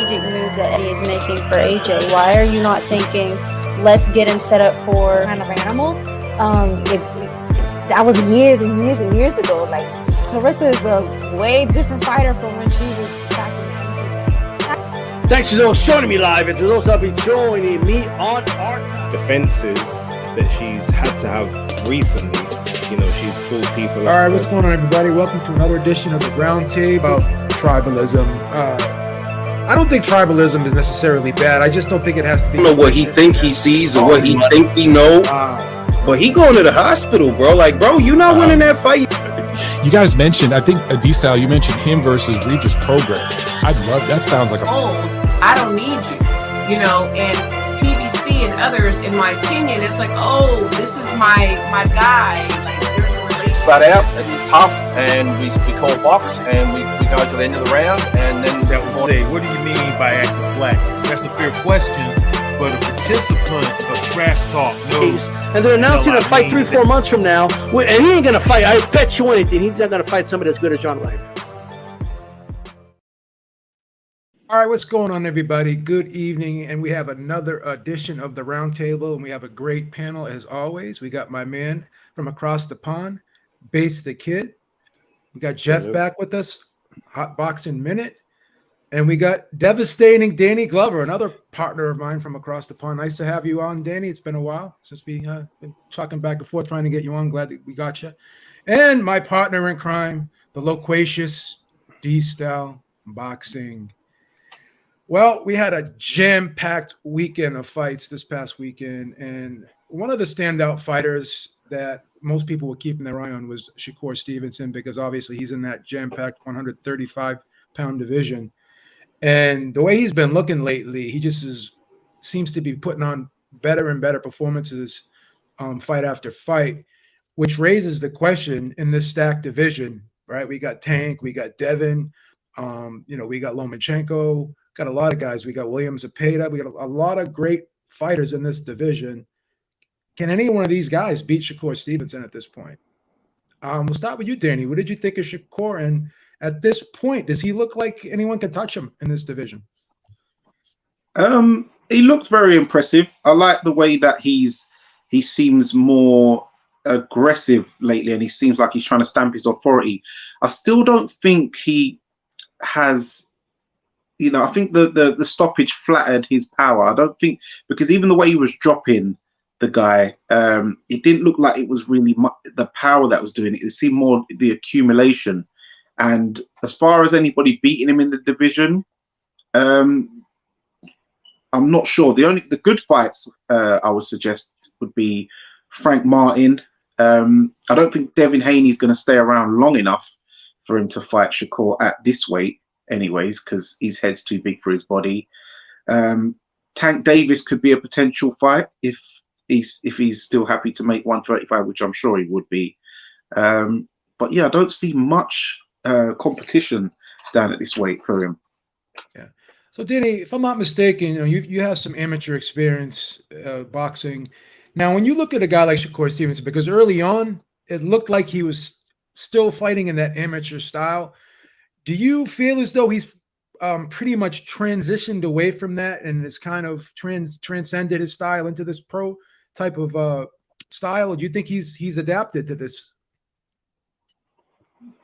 strategic move that Eddie is making for AJ? Why are you not thinking, let's get him set up for kind of animal? If that was years and years and years ago. Like, Clarissa is a way different fighter from when she was back in the Thanks to those joining me live and to those that will be joining me on our defenses that she's had to have recently. You know, she's pulled people. All right, what's going on, everybody? Welcome to another edition of the Roundtable about tribalism. I don't think tribalism is necessarily bad. I just don't think it has to be. I don't know what he think he sees or what he think he know. But he going to the hospital, bro. Like, bro, you not winning that fight. You guys mentioned, I think, D-Style, you mentioned him versus Regis Program. I'd love, that sounds like a... Old, I don't need you, you know, and PBC and others, in my opinion, it's like, oh, this is my guy. Like, there's a relationship. Flat out, it's tough, and we call box, and we go to the end of the round, and then... That would say, what do you mean by acting black? That's a fair question, but a participant of trash talk knows. And they're announcing a fight 3-4 months from now, and he ain't gonna fight. I bet you anything, he's not gonna fight somebody as good as John Ryder. All right, what's going on, everybody? Good evening, and we have another edition of the Roundtable, and we have a great panel as always. We got my man from across the pond, Bates the Kid. We got Jeff back with us, Hot Boxing Minute. And we got devastating Danny Glover, another partner of mine from across the pond. Nice to have you on, Danny. It's been a while since we been talking back and forth, trying to get you on. Glad that we got you. And my partner in crime, the loquacious D-Style Boxing. Well, we had a jam-packed weekend of fights this past weekend, and one of the standout fighters that most people were keeping their eye on was Shakur Stevenson, because obviously he's in that jam-packed 135-pound division. And the way he's been looking lately, he just seems to be putting on better and better performances fight after fight, which raises the question in this stacked division, right? We got Tank, we got Devin, we got Lomachenko, got a lot of guys. We got William Zepeda. We got a lot of great fighters in this division. Can any one of these guys beat Shakur Stevenson at this point? We'll start with you, Danny. What did you think of Shakur? And at this point, does he look like anyone can touch him in this division? He looks very impressive. I like the way that he seems more aggressive lately, and he seems like he's trying to stamp his authority. I still don't think he has, I think the stoppage flattered his power. I don't think, because even the way he was dropping the guy, it didn't look like it was really the power that was doing it. It seemed more the accumulation. And as far as anybody beating him in the division, I'm not sure. The good fights I would suggest would be Frank Martin. I don't think Devin Haney's going to stay around long enough for him to fight Shakur at this weight, anyways, because his head's too big for his body. Tank Davis could be a potential fight if he's still happy to make 135, which I'm sure he would be. But yeah, I don't see much competition down at this weight for him. Yeah. So Danny, if I'm not mistaken, you have some amateur experience boxing. Now, when you look at a guy like Shakur Stevenson, because early on it looked like he was still fighting in that amateur style, do you feel as though he's pretty much transitioned away from that and has kind of transcended his style into this pro type of style? Or do you think he's adapted to this?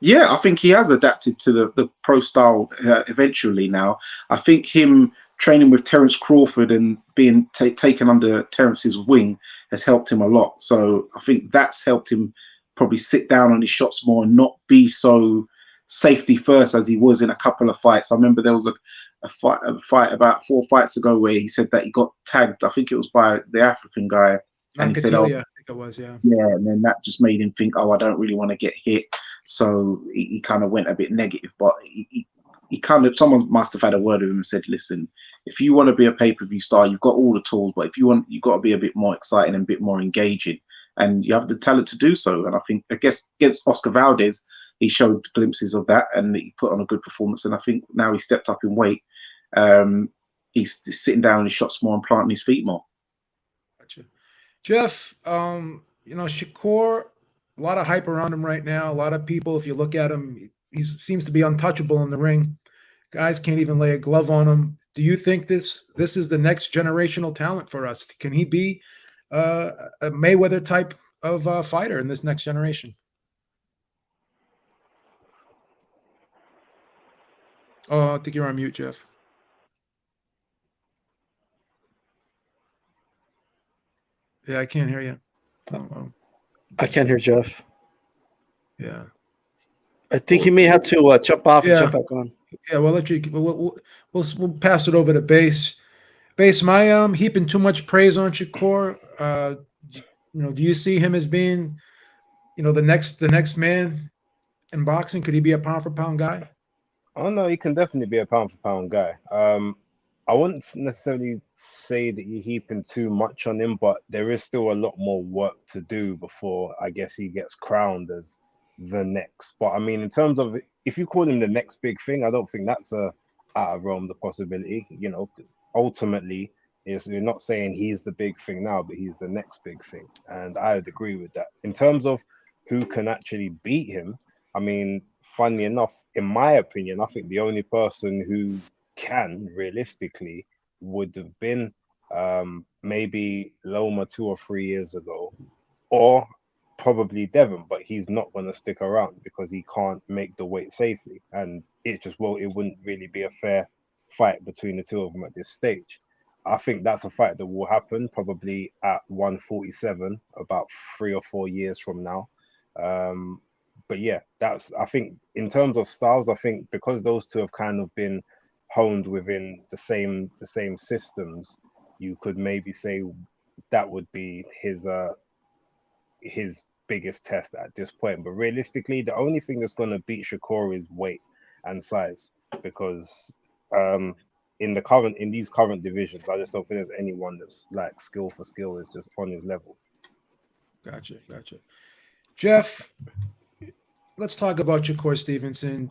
Yeah, I think he has adapted to the pro style eventually now. I think him training with Terence Crawford and being taken under Terence's wing has helped him a lot. So I think that's helped him probably sit down on his shots more and not be so safety first as he was in a couple of fights. I remember there was a fight about 4 fights ago where he said that he got tagged. I think it was by the African guy. And he said, I think it was, yeah. Yeah, and then that just made him think, oh, I don't really want to get hit. So he kind of went a bit negative, but he kind of, someone must have had a word with him and said, listen, if you want to be a pay-per-view star, you've got all the tools, but if you want, you've got to be a bit more exciting and a bit more engaging, and you have the talent to do so. And I think, I guess, against Oscar Valdez, he showed glimpses of that and he put on a good performance. And I think now he stepped up in weight. He's sitting down on his shots more and planting his feet more. Gotcha. Jeff, Shakur, a lot of hype around him right now. A lot of people, if you look at him, he seems to be untouchable in the ring. Guys can't even lay a glove on him. Do you think this is the next generational talent for us? Can he be a Mayweather type of fighter in this next generation? Oh, I think you're on mute, Jeff. Yeah, I can't hear you. I can't hear Jeff. Yeah. I think he may have to jump off and jump back on. Yeah, we'll let you. We'll pass it over to Base. Base, my heaping too much praise on Shakur. Do you see him as being, the next man in boxing? Could he be a pound for pound guy? Oh no, he can definitely be a pound for pound guy. I wouldn't necessarily say that you're heaping too much on him, but there is still a lot more work to do before I guess he gets crowned as the next. But I mean, in terms of if you call him the next big thing, I don't think that's out of realm the possibility. Ultimately, we're not saying he's the big thing now, but he's the next big thing, and I'd agree with that. In terms of who can actually beat him, I mean, funnily enough, in my opinion, I think the only person who can realistically would have been maybe Loma 2 or 3 years ago, or probably Devon, but he's not going to stick around because he can't make the weight safely, and it wouldn't really be a fair fight between the two of them at this stage. I think that's a fight that will happen probably at 147 about 3 or 4 years from now. But yeah, I think in terms of styles, I think because those two have kind of been honed within the same systems, you could maybe say that would be his biggest test at this point. But realistically, the only thing that's going to beat Shakur is weight and size, because in these current divisions, I just don't think there's anyone that's like skill for skill is just on his level. Gotcha. Jeff, let's talk about Shakur Stevenson.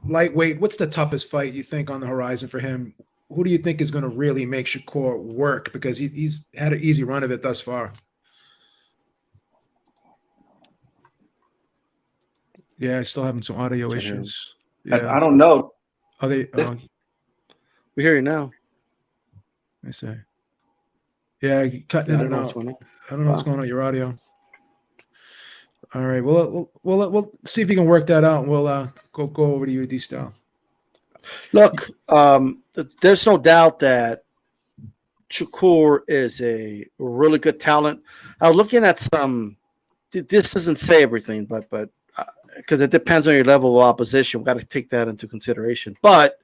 Lightweight, what's the toughest fight you think on the horizon for him? Who do you think is going to really make Shakur work? Because he's had an easy run of it thus far. Yeah, still having some audio issues. Yeah, I don't know. Are they? We hear you now. Let me see. Yeah, cutting in and out. I don't know what's going on with your audio. All right. We'll see if you can work that out. And we'll go over to you, D-Style. Look, there's no doubt that Shakur is a really good talent. I was looking at some. This doesn't say everything, but because it depends on your level of opposition, we got to take that into consideration. But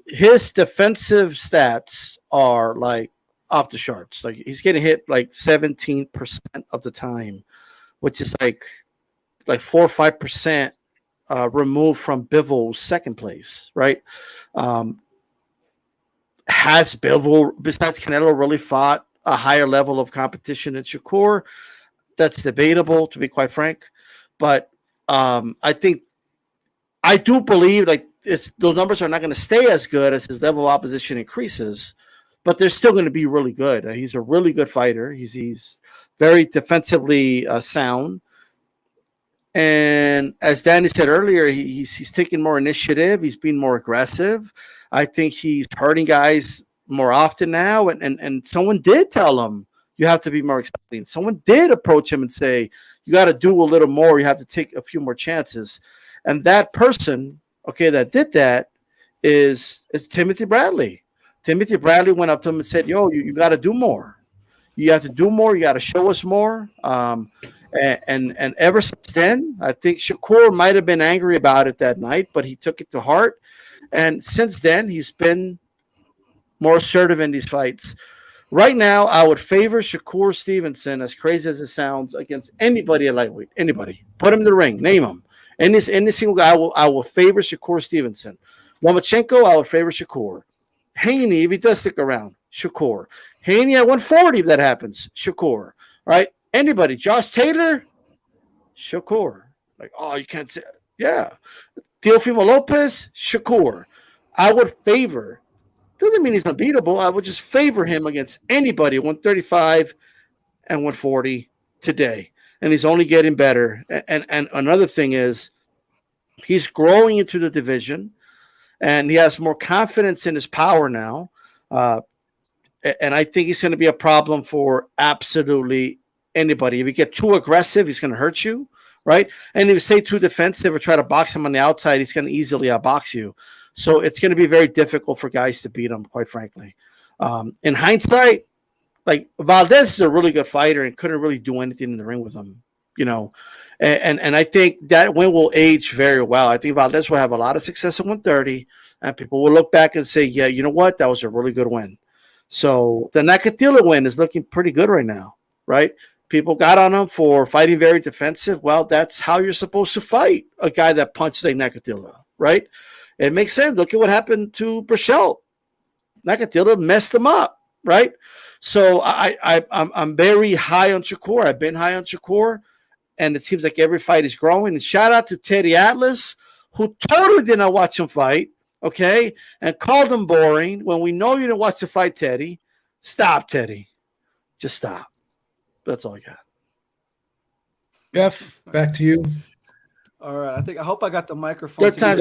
his defensive stats are like off the charts. Like he's getting hit like 17% of the time, which is like 4 or 5% removed from Bivol's second place, right? Has Bivol, besides Canelo, really fought a higher level of competition than Shakur? That's debatable, to be quite frank. But I do believe like those numbers are not going to stay as good as his level of opposition increases, but they're still going to be really good. He's a really good fighter. He's very defensively sound. And as Danny said earlier, he's taking more initiative. He's being more aggressive. I think he's hurting guys more often now. And someone did tell him, you have to be more exciting. Someone did approach him and say, you got to do a little more. You have to take a few more chances. And that person, that did that is Timothy Bradley. Timothy Bradley went up to him and said, yo, you got to do more. You have to do more. You got to show us more. And ever since then, I think Shakur might have been angry about it that night, but he took it to heart. And since then, he's been more assertive in these fights. Right now, I would favor Shakur Stevenson, as crazy as it sounds, against anybody at lightweight. Anybody. Put him in the ring. Name him. Any single guy, I will favor Shakur Stevenson. Lomachenko, I would favor Shakur. Haney, if he does stick around, Shakur. Haney at 140, if that happens, Shakur. Right? Anybody. Josh Taylor, Shakur. Like, oh, you can't say. Yeah. Teofimo Lopez, Shakur. I would favor. Doesn't mean he's unbeatable. I would just favor him against anybody, 135 and 140 today. And he's only getting better. And another thing is he's growing into the division. and he has more confidence in his power now. And I think he's going to be a problem for absolutely anybody. If you get too aggressive, he's going to hurt you, right? And if you stay too defensive or try to box him on the outside, he's going to easily outbox you. So it's going to be very difficult for guys to beat him, quite frankly. In hindsight, like Valdez is a really good fighter and couldn't really do anything in the ring with him, you know. And I think that win will age very well. I think Valdez will have a lot of success at 130, and people will look back and say, yeah, you know what? That was a really good win. So the Nakathila win is looking pretty good right now, right? People got on him for fighting very defensive. Well, that's how you're supposed to fight a guy that punches like Nakathila, right? It makes sense. Look at what happened to Berchelt. Nakathila messed him up, right? So I'm very high on Shakur. I've been high on Shakur, and it seems like every fight is growing. And shout out to Teddy Atlas, who totally did not watch him fight, okay, and called him boring when we know you didn't watch the fight, Teddy. Stop, Teddy. Just stop. That's all I got. Jeff, back to you. All right. I hope I got the microphone. Good time,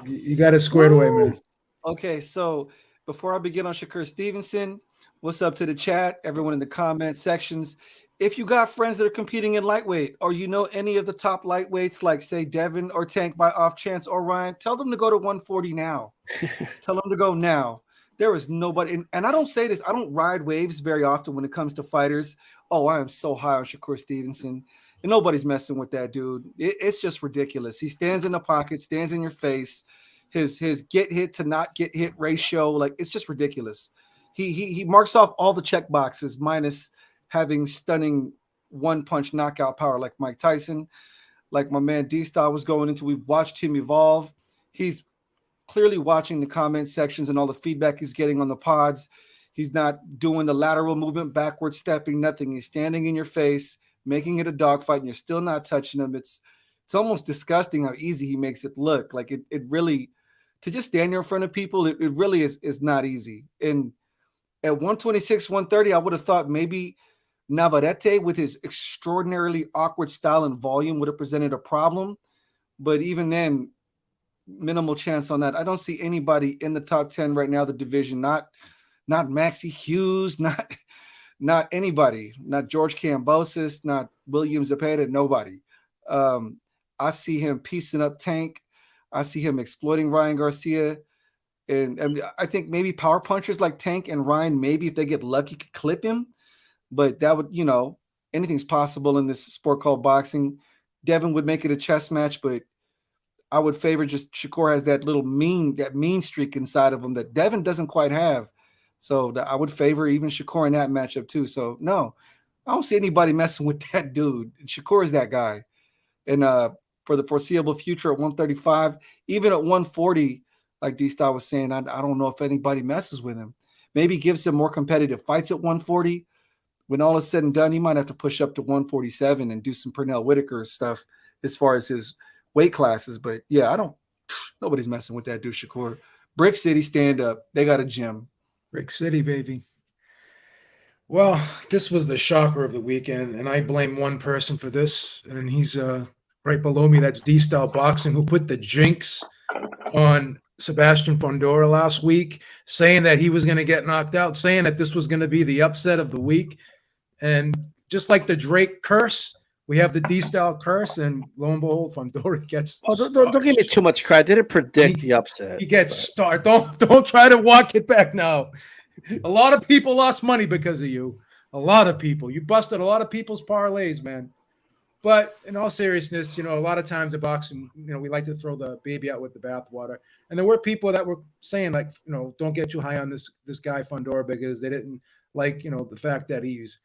you got it squared away, man. Okay, so before I begin on Shakur Stevenson, what's up to the chat, everyone in the comment sections? If you got friends that are competing in lightweight, or you know any of the top lightweights, like say Devin or Tank by off chance, or Ryan, tell them to go to 140 now. Tell them to go now. There is nobody, and I don't say this, I don't ride waves very often when it comes to fighters. Oh, I am so high on Shakur Stevenson, and nobody's messing with that dude. It's just ridiculous. He stands in the pocket, stands in your face. His get hit to not get hit ratio, like it's just ridiculous. He marks off all the check boxes minus having stunning one punch knockout power like Mike Tyson, like my man D-Star was going into. We've watched him evolve. He's clearly watching the comment sections and all the feedback he's getting on the pods. He's not doing the lateral movement, backward stepping, nothing. He's standing in your face, making it a dogfight, and you're still not touching him. It's almost disgusting how easy he makes it look. Like it really, to just stand there in front of people, it really is not easy. And at 126, 130, I would have thought maybe Navarrete, with his extraordinarily awkward style and volume, would have presented a problem. But even then, minimal chance on that. I don't see anybody in the top 10 right now, the division, not Maxie Hughes, not anybody, not George Kambosos, not William Zepeda, nobody. I see him piecing up Tank. I see him exploiting Ryan Garcia. And I think maybe power punchers like Tank and Ryan, maybe if they get lucky, could clip him. But that would, you know, anything's possible in this sport called boxing. Devin would make it a chess match, but I would favor just Shakur has that mean streak inside of him that Devin doesn't quite have. So I would favor even Shakur in that matchup too. So no, I don't see anybody messing with that dude. Shakur is that guy. And for the foreseeable future at 135, even at 140, like D-Star was saying, I don't know if anybody messes with him. Maybe gives him more competitive fights at 140. When all is said and done, he might have to push up to 147 and do some Pernell Whitaker stuff as far as his weight classes. But yeah, nobody's messing with that dude, Shakur. Brick City, stand up. They got a gym. Brick City, baby. Well, this was the shocker of the weekend, and I blame one person for this, and he's right below me. That's D-Style Boxing, who put the jinx on Sebastian Fundora last week, saying that he was going to get knocked out, saying that this was going to be the upset of the week. And just like the Drake curse, we have the D-Style curse, and lo and behold, Fundora gets. Oh, don't give me too much credit. I didn't predict the upset. He gets started. Don't try to walk it back now. A lot of people lost money because of you. A lot of people. You busted a lot of people's parlays, man. But in all seriousness, you know, a lot of times in boxing, you know, we like to throw the baby out with the bathwater. And there were people that were saying, like, you know, don't get too high on this guy Fundora because they didn't like, you know, the fact that he's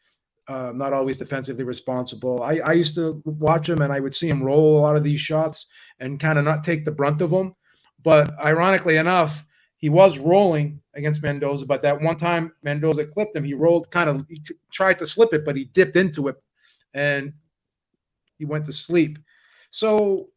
not always defensively responsible. I used to watch him and I would see him roll a lot of these shots and kind of not take the brunt of them. But ironically enough, he was rolling against Mendoza. But that one time Mendoza clipped him, he rolled he tried to slip it, but he dipped into it and he went to sleep. So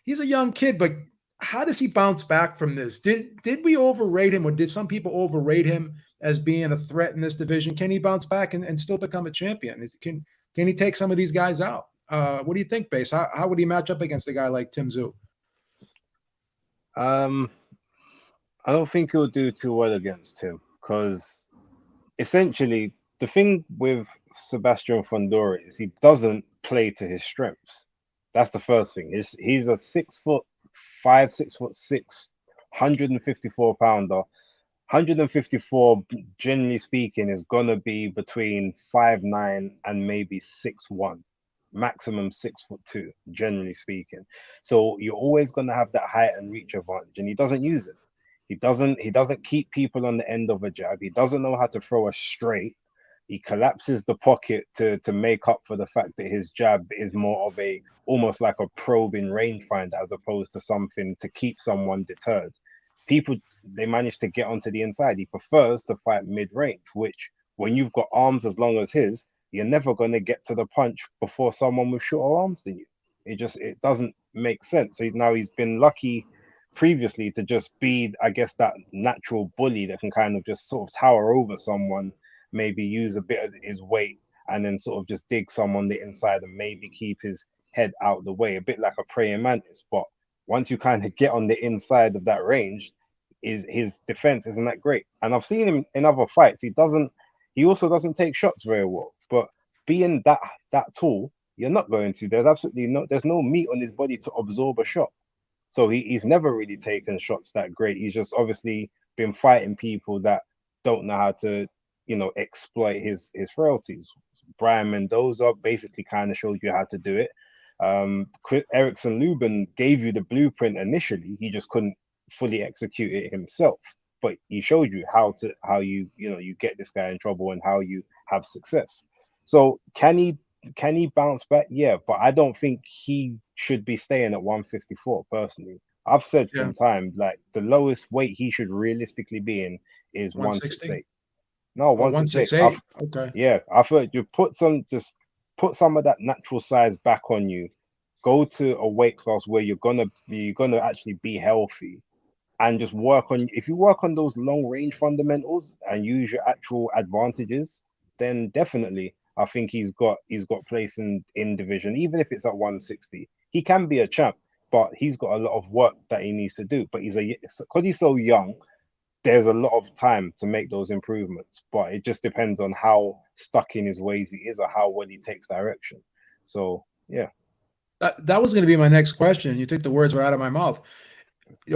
he's a young kid, but how does he bounce back from this? Did we overrate him, or did some people overrate him as being a threat in this division? Can he bounce back and still become a champion? Can he take some of these guys out? What do you think, Base? How would he match up against a guy like Tim Tszyu? I don't think he'll do too well against him because essentially the thing with Sebastian Fundora is he doesn't play to his strengths. That's the first thing. He's a 6'5", 6'6", 154 pounder. 154, generally speaking, is gonna be between 5'9" and maybe 6'1", maximum 6'2", generally speaking. So you're always gonna have that height and reach advantage, and he doesn't use it. He doesn't keep people on the end of a jab. He doesn't know how to throw a straight. He collapses the pocket to make up for the fact that his jab is more of a almost like a probing rangefinder as opposed to something to keep someone deterred. People, they manage to get onto the inside. He prefers to fight mid-range, which when you've got arms as long as his, you're never going to get to the punch before someone with shorter arms than you. It doesn't make sense. So now he's been lucky previously to just be, I guess, that natural bully that can kind of just sort of tower over someone, maybe use a bit of his weight and then sort of just dig someone the inside and maybe keep his head out the way, a bit like a praying mantis. But once you kind of get on the inside of that range, his defense isn't that great. And I've seen him in other fights. He also doesn't take shots very well. But being that tall, you're not going to. There's no meat on his body to absorb a shot. So he's never really taken shots that great. He's just obviously been fighting people that don't know how to, exploit his frailties. Brian Mendoza basically kind of showed you how to do it. Erickson Lubin gave you the blueprint initially. He just couldn't fully execute it himself. But he showed you how you get this guy in trouble and how you have success. So can he bounce back? Yeah, but I don't think he should be staying at 154 personally. I've said from time, like the lowest weight he should realistically be in is 168. No, 168. Okay. Yeah, I thought you put some of that natural size back on you. Go to a weight class where you're gonna actually be healthy, and just work on. If you work on those long range fundamentals and use your actual advantages, then definitely I think he's got place in division, even if it's at 160. He can be a champ, but he's got a lot of work that he needs to do. But because he's so young, there's a lot of time to make those improvements. But it just depends on how stuck in his ways he is or how well he takes direction. So yeah. That was going to be my next question. You took the words right out of my mouth.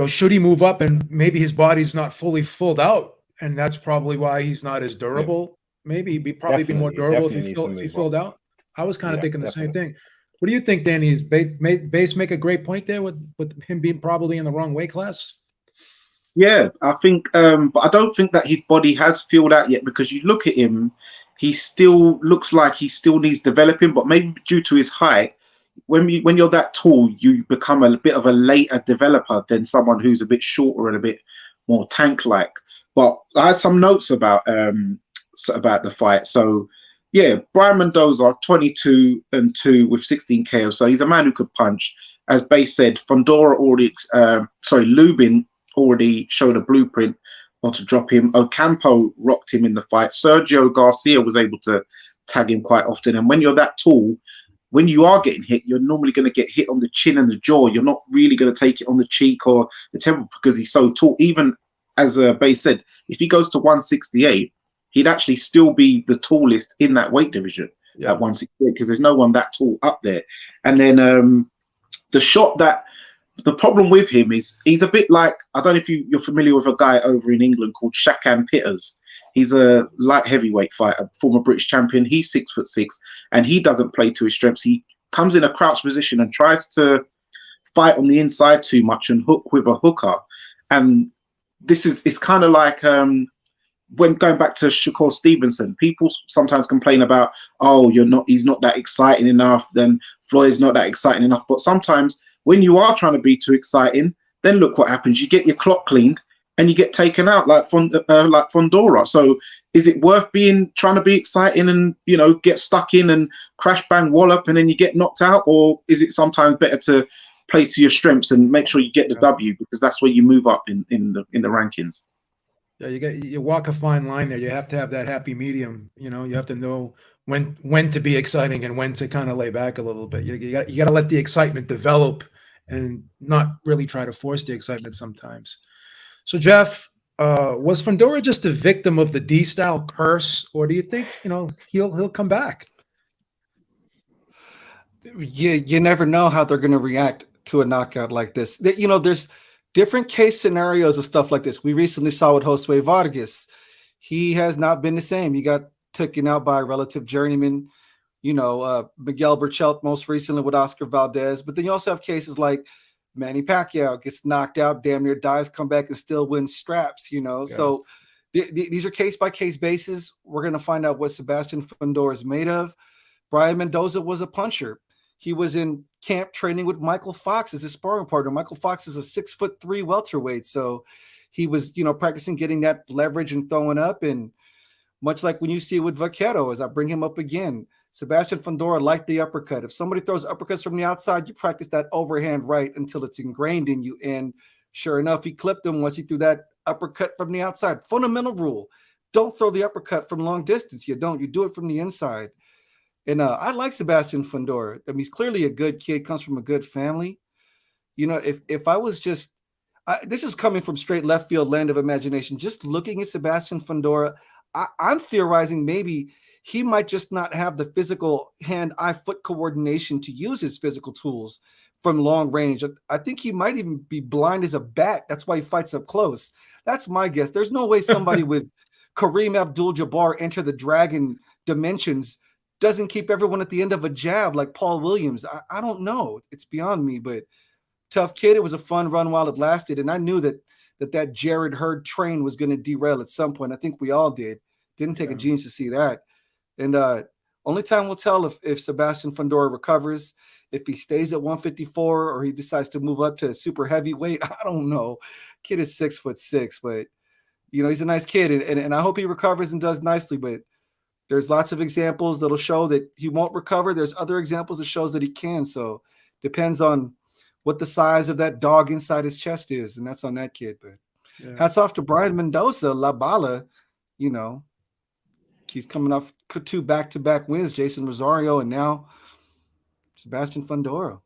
Should he move up and maybe his body's not fully filled out, and that's probably why he's not as durable? Yeah. Maybe he'd be more durable if he filled out. I was kind of thinking the same thing. What do you think, Danny? Is Base make a great point there with him being probably in the wrong weight class? Yeah, I think, but I don't think that his body has filled out yet, because you look at him, he still looks like he still needs developing, but maybe due to his height, when you're that tall, you become a bit of a later developer than someone who's a bit shorter and a bit more tank-like. But I had some notes about the fight. So yeah, Brian Mendoza, 22-2 with 16 KOs. So he's a man who could punch. As Base said, Lubin already showed a blueprint on to drop him. Ocampo rocked him in the fight. Sergio Garcia was able to tag him quite often. And when you're that tall, when you are getting hit, you're normally going to get hit on the chin and the jaw. You're not really going to take it on the cheek or the temple because he's so tall. Even as Base said, if he goes to 168, he'd actually still be the tallest in that weight division at 168, because there's no one that tall up there. And then the problem with him is he's a bit like, I don't know if you're familiar with a guy over in England called Shakan Pitters. He's a light heavyweight fighter, former British champion. He's 6'6", and he doesn't play to his strengths. He comes in a crouch position and tries to fight on the inside too much and hook with a hooker. And it's kind of like when going back to Shakur Stevenson, people sometimes complain about, he's not that exciting enough, then Floyd's not that exciting enough. But sometimes when you are trying to be too exciting, then look what happens. You get your clock cleaned and you get taken out like Fundora. So is it worth trying to be exciting and, get stuck in and crash, bang, wallop, and then you get knocked out? Or is it sometimes better to play to your strengths and make sure you get the W, because that's where you move up in the rankings? Yeah, you walk a fine line there. You have to have that happy medium. You have to know when to be exciting and when to kind of lay back a little bit. You got to let the excitement develop and not really try to force the excitement sometimes. So, Jeff, was Fundora just a victim of the D-style curse, or do you think he'll come back? You never know how they're going to react to a knockout like this. There's different case scenarios of stuff like this. We recently saw with Josue Vargas. He has not been the same. He got taken out by a relative journeyman, Miguel Burchelt most recently with Oscar Valdez. But then you also have cases like Manny Pacquiao gets knocked out, damn near dies, come back and still wins straps, Yeah. So these are case-by-case basis. We're going to find out what Sebastian Fundora is made of. Brian Mendoza was a puncher. He was in camp training with Michael Fox as his sparring partner. Michael Fox is a 6'3" welterweight. So he was, practicing getting that leverage and throwing up. And much like when you see with Vaquero, as I bring him up again, Sebastian Fundora liked the uppercut. If somebody throws uppercuts from the outside, you practice that overhand right until it's ingrained in you. And sure enough, he clipped him once he threw that uppercut from the outside. Fundamental rule. Don't throw the uppercut from long distance. You do it from the inside. And I like Sebastian Fundora. I mean, he's clearly a good kid, comes from a good family. If I was just, this is coming from straight left field land of imagination, just looking at Sebastian Fundora, I'm theorizing maybe he might just not have the physical hand-eye-foot coordination to use his physical tools from long range. I think he might even be blind as a bat. That's why he fights up close. That's my guess. There's no way somebody with Kareem Abdul-Jabbar Enter the Dragon dimensions doesn't keep everyone at the end of a jab like Paul Williams. I don't know. It's beyond me, but tough kid. It was a fun run while it lasted. And I knew that Jared Hurd train was going to derail at some point. I think we all did. Didn't take a genius to see that. And only time will tell if Sebastian Fundora recovers, if he stays at 154 or he decides to move up to super heavyweight. I don't know. Kid is 6'6", but he's a nice kid. And I hope he recovers and does nicely, but there's lots of examples that'll show that he won't recover. There's other examples that shows that he can. So depends on what the size of that dog inside his chest is. And that's on that kid. But hats off to Brian Mendoza, La Bala. He's coming off 2 back-to-back wins, Jason Rosario, and now Sebastian Fundora.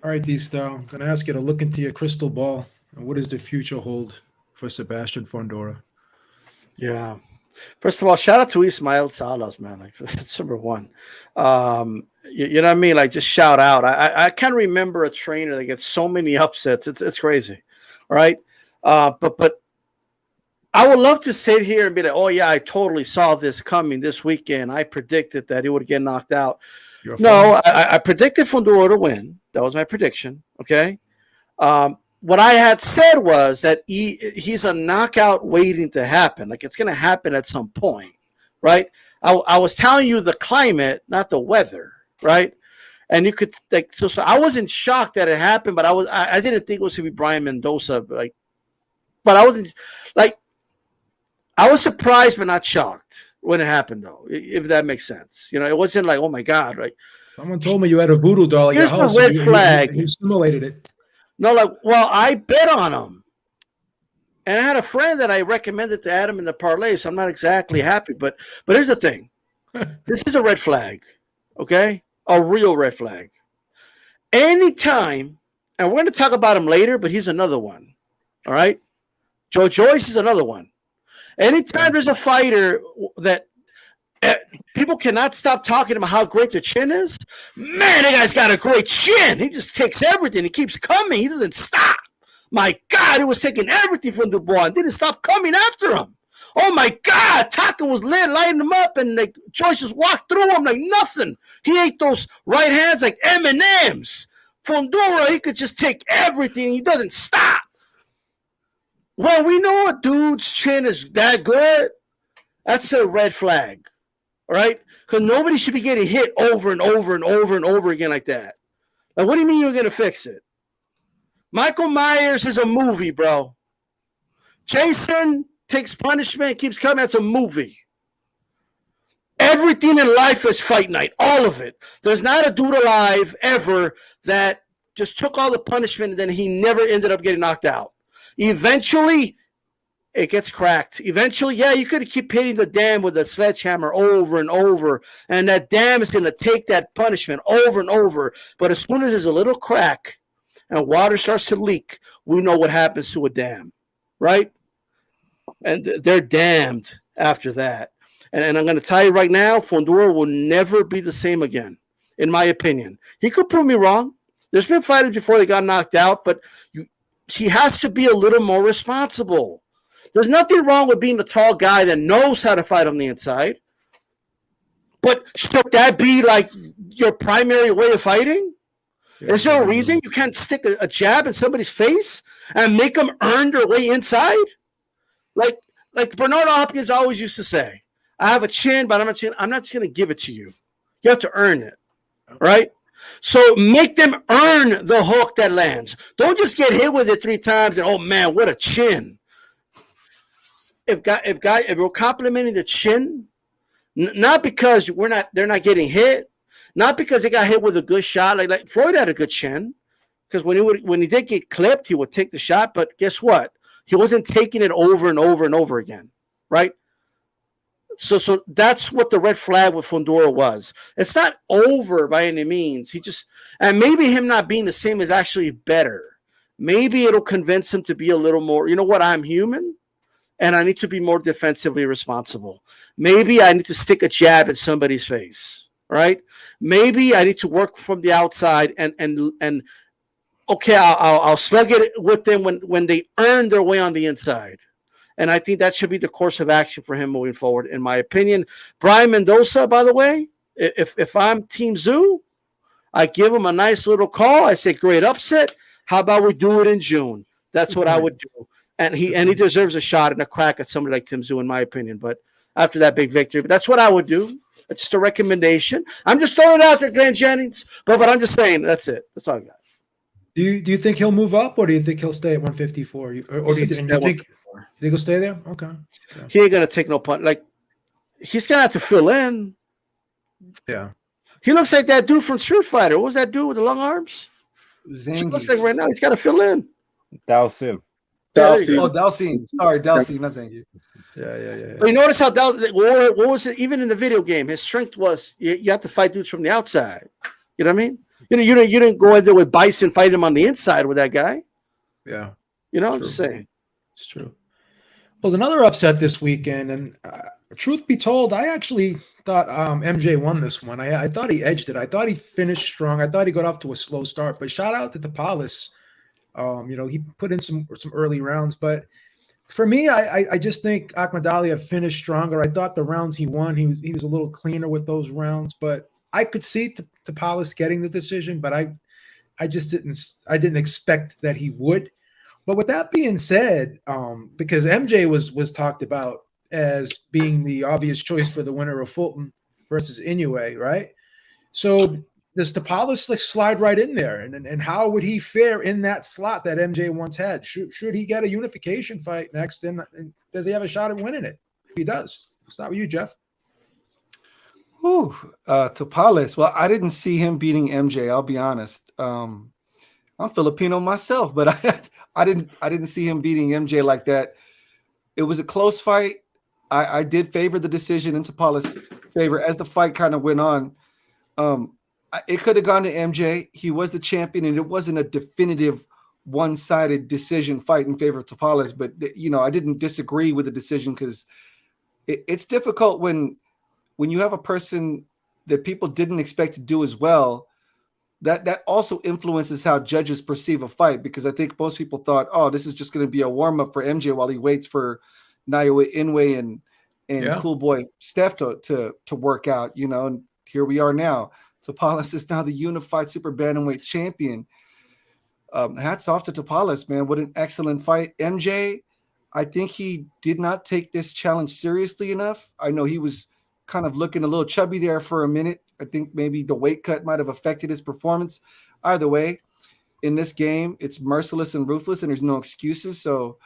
All right, D-Style, I'm going to ask you to look into your crystal ball. And what does the future hold for Sebastian Fundora? Yeah. First of all, shout out to Ismael Salas, man. Like, that's number one. You know what I mean? Like, just shout out. I can't remember a trainer that gets so many upsets. It's crazy. All right. But I would love to sit here and be like, oh yeah, I totally saw this coming this weekend. I predicted that he would get knocked out. No, I predicted Fundora to win. That was my prediction. Okay. What I had said was that he's a knockout waiting to happen. Like, it's going to happen at some point, right? I was telling you the climate, not the weather, right? And you could so I wasn't shocked that it happened, but I didn't think it was going to be Brian Mendoza, but I wasn't like, I was surprised but not shocked when it happened, though, if that makes sense. It wasn't like, oh my God, right? Someone told me you had a voodoo doll in your house. Here's the red flag. You simulated it. No, like, well, I bet on him. And I had a friend that I recommended to add him in the parlay, so I'm not exactly happy. But here's the thing. This is a red flag, okay? A real red flag. Anytime, and we're going to talk about him later, but he's another one, all right? Joe Joyce is another one. Anytime there's a fighter that people cannot stop talking about how great the chin is. Man, that guy's got a great chin. He just takes everything. He keeps coming. He doesn't stop. My God, he was taking everything from Dubois and didn't stop coming after him. Oh, my God. Taka was lighting him up, and like Joyce just walked through him like nothing. He ate those right hands like M&Ms. Fundora, he could just take everything. He doesn't stop. Well, we know a dude's chin is that good. That's a red flag. All right? Because nobody should be getting hit over and over and over and over again like that. Like, what do you mean you're going to fix it? Michael Myers is a movie, bro. Jason takes punishment, keeps coming. That's a movie. Everything in life is fight night. All of it. There's not a dude alive ever that just took all the punishment and then he never ended up getting knocked out. Eventually, it gets cracked. Eventually, yeah, you could keep hitting the dam with a sledgehammer over and over, and that dam is going to take that punishment over and over. But as soon as there's a little crack and water starts to leak, we know what happens to a dam, right? And they're damned after that. And I'm going to tell you right now, Fundora will never be the same again, in my opinion. He could prove me wrong. There's been fighters before they got knocked out, but he has to be a little more responsible. There's nothing wrong with being a tall guy that knows how to fight on the inside. But should that be like your primary way of fighting? Yeah, is there a reason you can't stick a jab in somebody's face and make them earn their way inside? Like Bernardo Hopkins always used to say, I have a chin, but I'm not just going to give it to you. You have to earn it, right? So make them earn the hook that lands. Don't just get hit with it 3 times and, oh, man, what a chin. If we're complimenting the chin, not because they're not getting hit, not because they got hit with a good shot. Like Floyd had a good chin, because when he did get clipped, he would take the shot. But guess what? He wasn't taking it over and over and over again, right? So that's what the red flag with Fundora was. It's not over by any means. And maybe him not being the same is actually better. Maybe it'll convince him to be a little more, you know what, I'm human, and I need to be more defensively responsible. Maybe I need to stick a jab in somebody's face, right? Maybe I need to work from the outside and okay, I'll slug it with them when they earn their way on the inside. And I think that should be the course of action for him moving forward, in my opinion. Brian Mendoza, by the way, if I'm Team Zoo, I give him a nice little call. I say, great upset. How about we do it in June? That's what I would do. And he deserves a shot and a crack at somebody like Tim Zoo, in my opinion. But after that big victory, but that's what I would do. It's just a recommendation. I'm just throwing it out there, Grant Jennings. But I'm just saying, that's it. That's all I got. Do you think he'll move up, or do you think he'll stay at 154? Or do you think he'll stay there? Okay. Yeah. He ain't gonna take no punt. Like, he's gonna have to fill in. Yeah. He looks like that dude from Street Fighter. What was that dude with the long arms? Zangief. He looks like right now he's got to fill in. Dalsim. Dalsim. Sorry, Dalsim, not Zangief. Yeah. But you notice how what was it? Even in the video game, his strength was you have to fight dudes from the outside. You know what I mean? You didn't go in there with Bison, fight him on the inside with that guy. Yeah. I'm just saying. It's true. Well, another upset this weekend, and truth be told, I actually thought MJ won this one. I thought he edged it. I thought he finished strong. I thought he got off to a slow start, but shout out to Tapalis. He put in some early rounds, but for me, I just think Akhmadaliev finished stronger. I thought the rounds he won, he was a little cleaner with those rounds, but I could see Tapalis getting the decision, but I just didn't expect that he would. But with that being said, because MJ was talked about as being the obvious choice for the winner of Fulton versus Inoue, right? So does Tapalis slide right in there? And how would he fare in that slot that MJ once had? Should he get a unification fight next? And does he have a shot at winning it? If he does, we'll start with you, Jeff. Tapalis. Well, I didn't see him beating MJ. I'll be honest. I'm Filipino myself, but I didn't see him beating MJ like that. It was a close fight. I did favor the decision in Tapalis' favor as the fight kind of went on. It could have gone to MJ. He was the champion, and it wasn't a definitive one-sided decision fight in favor of Tapalis. But I didn't disagree with the decision because it's difficult when you have a person that people didn't expect to do as well. That also influences how judges perceive a fight, because I think most people thought, oh, this is just going to be a warm-up for MJ while he waits for Inoue and Cool Boy Steph to work out, and here we are now. Tapalis is now the unified super bantamweight champion. Hats off to Tapalis, man. What an excellent fight. MJ, I think he did not take this challenge seriously enough. I know he was kind of looking a little chubby there for a minute. I think maybe the weight cut might have affected his performance. Either way, in this game, it's merciless and ruthless, and there's no excuses. So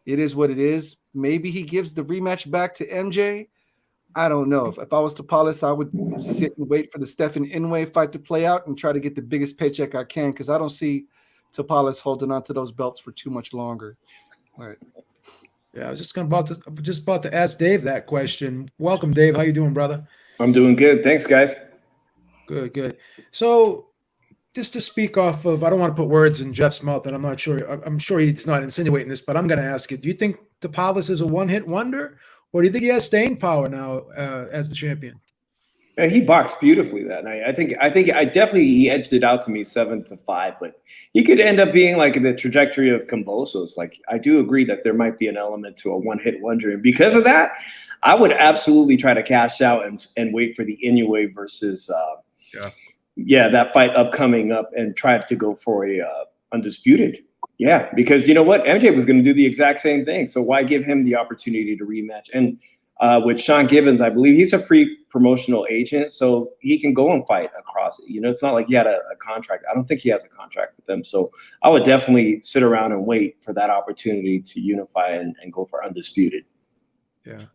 it is what it is. Maybe he gives the rematch back to MJ. I don't know. If I was Tapalis, I would sit and wait for the Stephen Inoue fight to play out and try to get the biggest paycheck I can, because I don't see Tapalis holding on to those belts for too much longer. All right. Yeah, I was just about to ask Dave that question. Welcome, Dave. How you doing, brother? I'm doing good. Thanks, guys. Good. So, just to speak off of, I don't want to put words in Jeff's mouth, and I'm sure he's not insinuating this, but I'm going to ask it. Do you think Tapalis is a one-hit wonder, or do you think he has staying power now as the champion? Yeah, he boxed beautifully that night. I think he edged it out to me 7-5, but he could end up being like the trajectory of Kambosos. Like, I do agree that there might be an element to a one-hit wonder, and because of that, I would absolutely try to cash out and wait for the Inoue versus that fight upcoming and try to go for a undisputed. Yeah, because you know what, MJ was going to do the exact same thing, so why give him the opportunity to rematch? And with Sean Gibbons, I believe he's a free promotional agent, so he can go and fight across it. You know, it's not like he had a contract. I don't think he has a contract with them. So I would definitely sit around and wait for that opportunity to unify and go for undisputed. Yeah.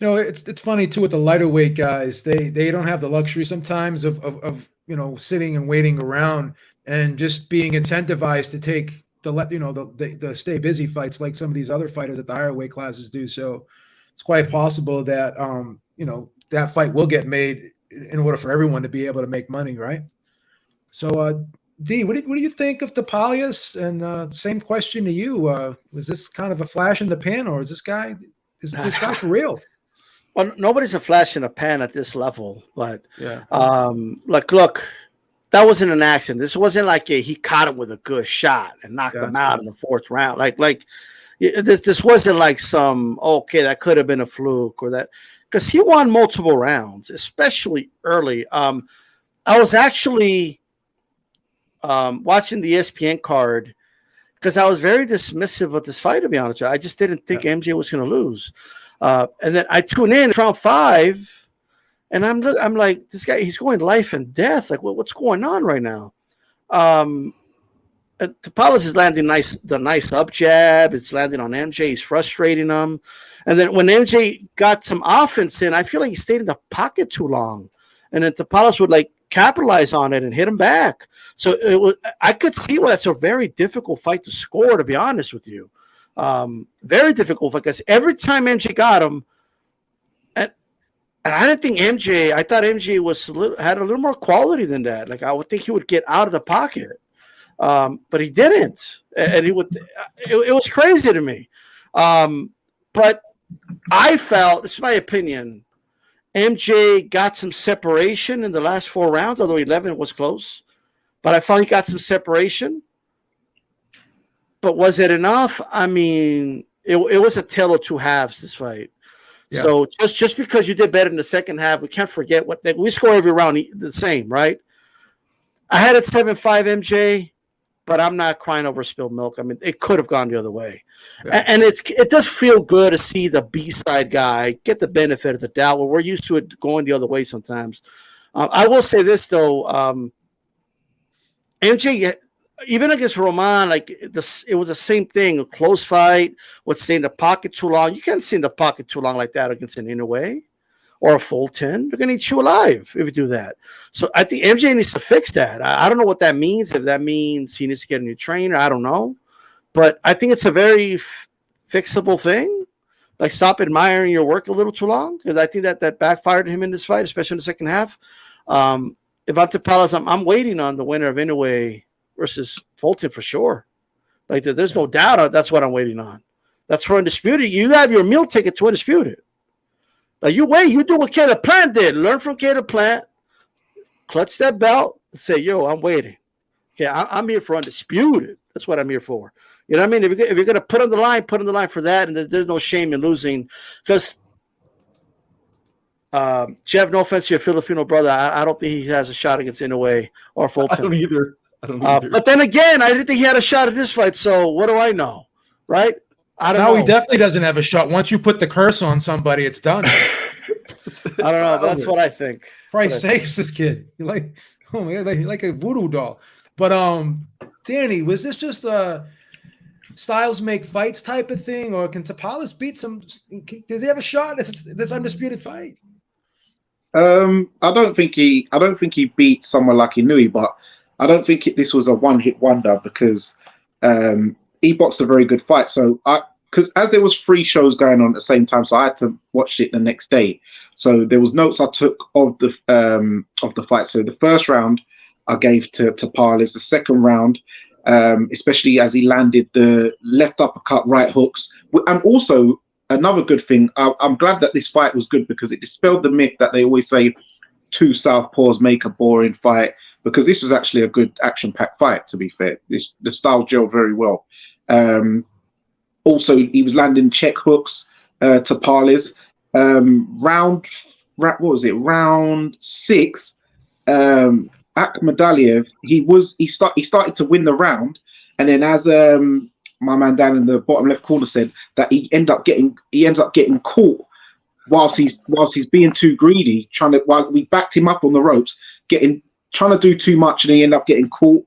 You know, it's funny too with the lighter weight guys. They don't have the luxury sometimes of you know, sitting and waiting around and just being incentivized to take the stay busy fights like some of these other fighters at the higher weight classes do. So it's quite possible that you know, that fight will get made in order for everyone to be able to make money, right? So D, what do you think of Tapalis? And same question to you. Was this kind of a flash in the pan, or is this guy for real? Well, nobody's a flash in the pan at this level, but yeah. Look, that wasn't an accident. This wasn't like he caught him with a good shot and knocked him out in the fourth round. This wasn't like that could have been a fluke or that, because he won multiple rounds, especially early. I was actually watching the ESPN card because I was very dismissive of this fight, to be honest with you. I just didn't think MJ was going to lose. And then I tune in round 5, and I'm like, this guy, he's going life and death. Like, what's going on right now? Tapalis is landing the nice up jab. It's landing on MJ. He's frustrating him. And then when MJ got some offense in, I feel like he stayed in the pocket too long. And then Tapalis would capitalize on it and hit him back. So I could see why that's a very difficult fight to score, to be honest with you. Very difficult because every time MJ got him, and I didn't think I thought MJ had a little more quality than that. Like, I would think he would get out of the pocket. But he didn't, and it was crazy to me. But I felt, this is my opinion, MJ got some separation in the last 4 rounds, although 11 was close. But I felt he got some separation. But was it enough? I mean, it was a tale of two halves, this fight. Yeah. So just because you did better in the second half, we can't forget we score every round the same, right? I had it 7-5 MJ. But I'm not crying over spilled milk. I mean, it could have gone the other way. Yeah. And it does feel good to see the B-side guy get the benefit of the doubt. Well, we're used to it going the other way sometimes. I will say this, though. MJ, even against Roman, it was the same thing. A close fight, would stay in the pocket too long. You can't stay in the pocket too long like that against an Inoue or a Fulton. They're going to eat you alive if you do that. So I think MJ needs to fix that. I don't know what that means. If that means he needs to get a new trainer, I don't know. But I think it's a very fixable thing. Like, stop admiring your work a little too long, because I think that backfired him in this fight, especially in the second half. About Tapalis, I'm waiting on the winner of Inoue versus Fulton for sure. Like, there's no doubt that's what I'm waiting on. That's for Undisputed. You have your meal ticket to Undisputed. Like, you wait, you do what Caleb Plant did. Learn from Caleb Plant, clutch that belt, and say, yo, I'm waiting. Okay, I'm here for Undisputed. That's what I'm here for. You know what I mean? If you're going to put on the line for that, and there's no shame in losing. Because, Jeff, no offense to your Filipino brother, I don't think he has a shot against Inoue or Fulton. I don't either. But then again, I didn't think he had a shot at this fight, so what do I know? Right? I don't know. He definitely doesn't have a shot. Once you put the curse on somebody, it's done. I don't know. That's what I think. Christ sakes, this kid. You're like, oh my God, like a voodoo doll. But Danny, was this just a styles make fights type of thing, or can Tapalis beat some? Does he have a shot at this undisputed fight? I don't think he beat someone like Inoue, but I don't think this was a one-hit wonder, because he boxed a very good fight. So because as there was 3 shows going on at the same time, so I had to watch it the next day. So there was notes I took of the fight. So the first round I gave to Tapalis. The second round, especially as he landed the left uppercut, right hooks, and also another good thing. I'm glad that this fight was good because it dispelled the myth that they always say 2 southpaws make a boring fight. Because this was actually a good action-packed fight. To be fair, the styles gelled very well. Also, he was landing check hooks to Tapalis. Round 6, Akhmadaliev, he started to win the round, and then as my man down in the bottom left corner said, that he ends up getting caught whilst he's being too greedy, while we backed him up on the ropes, trying to do too much, and he ended up getting caught.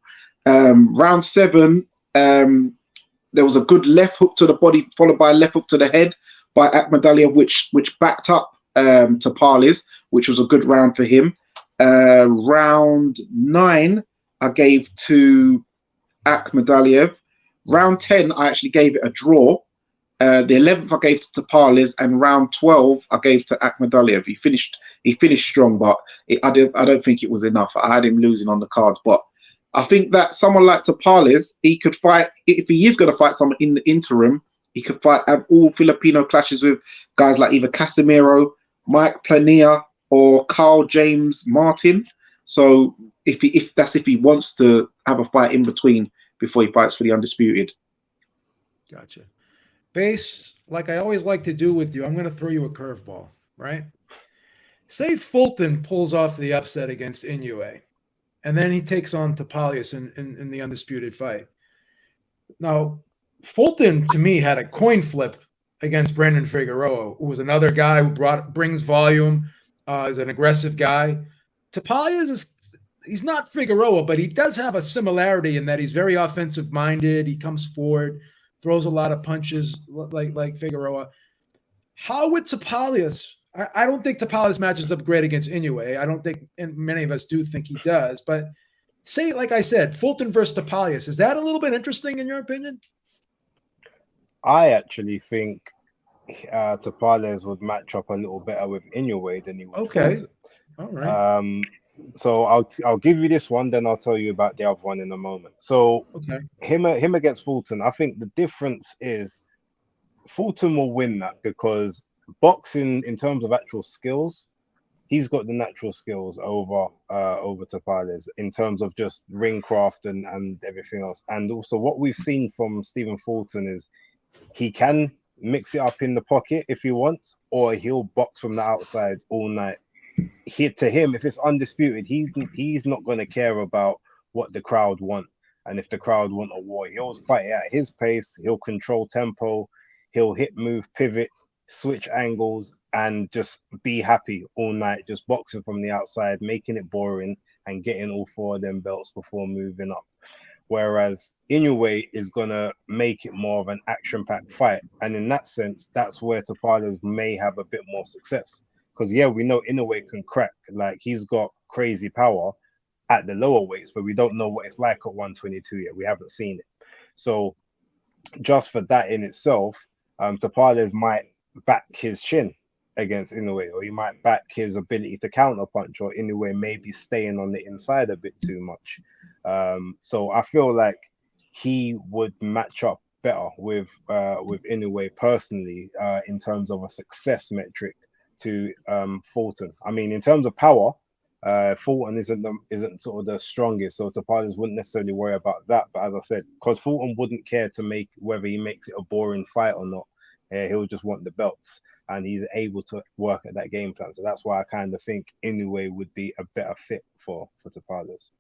Round 7, there was a good left hook to the body, followed by a left hook to the head by Akhmadaliev, which backed up Tapalis, which was a good round for him. Round 9, I gave to Akhmadaliev. Round 10, I actually gave it a draw. The 11th I gave to Tapalis, and round 12 I gave to Akhmadaliev. He finished strong, but I don't think it was enough. I had him losing on the cards, but I think that someone like Tapalis, he could fight, if he is going to fight someone in the interim, he could have all Filipino clashes with guys like either Casemiro, Mike Plania, or Carl James Martin. So if he wants to have a fight in between before he fights for the undisputed. Gotcha. Base, like I always like to do with you, I'm going to throw you a curveball, right? Say Fulton pulls off the upset against Inoue, and then he takes on Tapalis in the undisputed fight. Now, Fulton, to me, had a coin flip against Brandon Figueroa, who was another guy who brings volume, is an aggressive guy. Tapalis he's not Figueroa, but he does have a similarity in that he's very offensive-minded. He comes forward, throws a lot of punches like Figueroa. How would Tapalis? I don't think Tapalis matches up great against Inoue. I don't think, and many of us do think he does. But say, like I said, Fulton versus Tapalis, is that a little bit interesting in your opinion? I actually think Tapalis would match up a little better with Inoue than he would. Okay, Fulton. all right. So I'll give you this one, then I'll tell you about the other one in a moment. So him against Fulton, I think the difference is Fulton will win that because boxing, in terms of actual skills, he's got the natural skills over Tapalis in terms of just ring craft and everything else. And also what we've seen from Stephen Fulton is he can mix it up in the pocket if he wants, or he'll box from the outside all night. To him, if it's undisputed, he's not going to care about what the crowd want. And if the crowd want a war, he'll fight at his pace. He'll control tempo. He'll hit, move, pivot, switch angles, and just be happy all night, just boxing from the outside, making it boring and getting all 4 of them belts before moving up. Whereas Inoue is going to make it more of an action-packed fight. And in that sense, that's where Tapalis may have a bit more success. Because, yeah, we know Inoue can crack. Like, he's got crazy power at the lower weights, but we don't know what it's like at 122 yet. We haven't seen it. So just for that in itself, Tapalis might back his chin against Inoue, or he might back his ability to counterpunch, or Inoue maybe staying on the inside a bit too much. So I feel like he would match up better with Inoue personally in terms of a success metric to Fulton. I mean, in terms of power, Fulton isn't sort of the strongest, so Tapalis wouldn't necessarily worry about that. But as I said, because Fulton wouldn't care to make whether he makes it a boring fight or not, he'll just want the belts, and he's able to work at that game plan. So that's why I kind of think Inoue would be a better fit for Tapalis.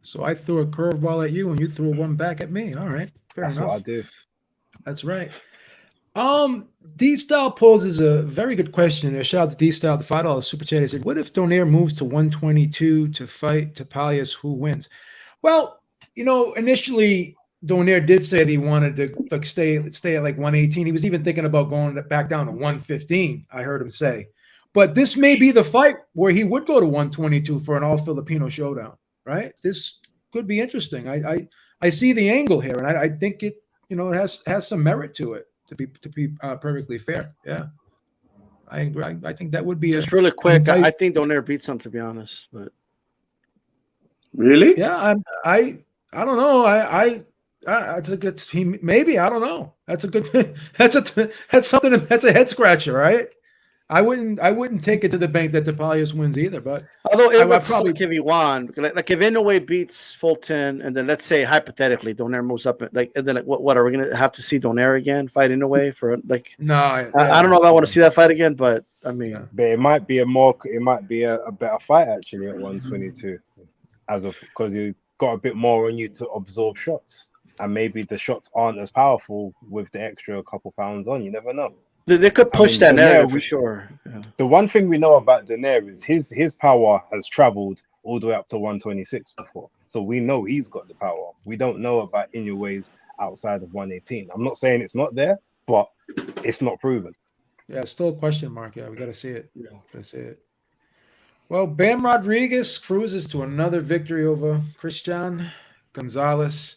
So I threw a curveball at you, and you threw one back at me. All right, fair enough. That's what I do. That's right. D-Style poses a very good question there. Shout out to D-Style, the $5 super chat. He said, what if Donaire moves to 122 to fight Tapalis? Who wins? Well, initially Donaire did say that he wanted to stay at like 118. He was even thinking about going back down to 115, I heard him say. But this may be the fight where he would go to 122 for an all-Filipino showdown, right? This could be interesting. I see the angle here, and I think it, it has some merit to it. To be perfectly fair, yeah, I agree. I think that would be just really quick. I think Donaire beats him, to be honest. But really, yeah, I don't know. I think it's maybe I don't know. That's a good. That's something. That's a head scratcher, right? I wouldn't take it to the bank that Tapalis wins either, but although it would probably suck if he won, like if Inoue beats Fulton, and then let's say hypothetically Donaire moves up, and then what are we gonna have to see Donaire again fight Inoue for like? No, I don't know if I want to see that fight again, but I mean, but it might be a better fight actually at 122, because you got a bit more on you to absorb shots, and maybe the shots aren't as powerful with the extra couple pounds on. You never know. They could push that narrative for sure. Yeah. The one thing we know about Donaire is his power has traveled all the way up to 126 before. So we know he's got the power. We don't know about Inoue's outside of 118. I'm not saying it's not there, but it's not proven. Yeah, it's still a question mark. Yeah, we got to see it. Yeah, got to see it. Well, Bam Rodriguez cruises to another victory over Cristian Gonzalez,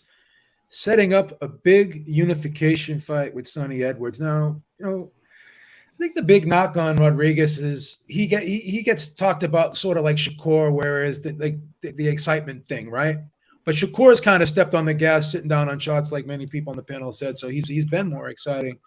setting up a big unification fight with Sonny Edwards. Now, I think the big knock on Rodriguez is he gets talked about sort of like Shakur, whereas the excitement thing, right? But Shakur's kind of stepped on the gas, sitting down on shots, like many people on the panel said. So he's been more exciting.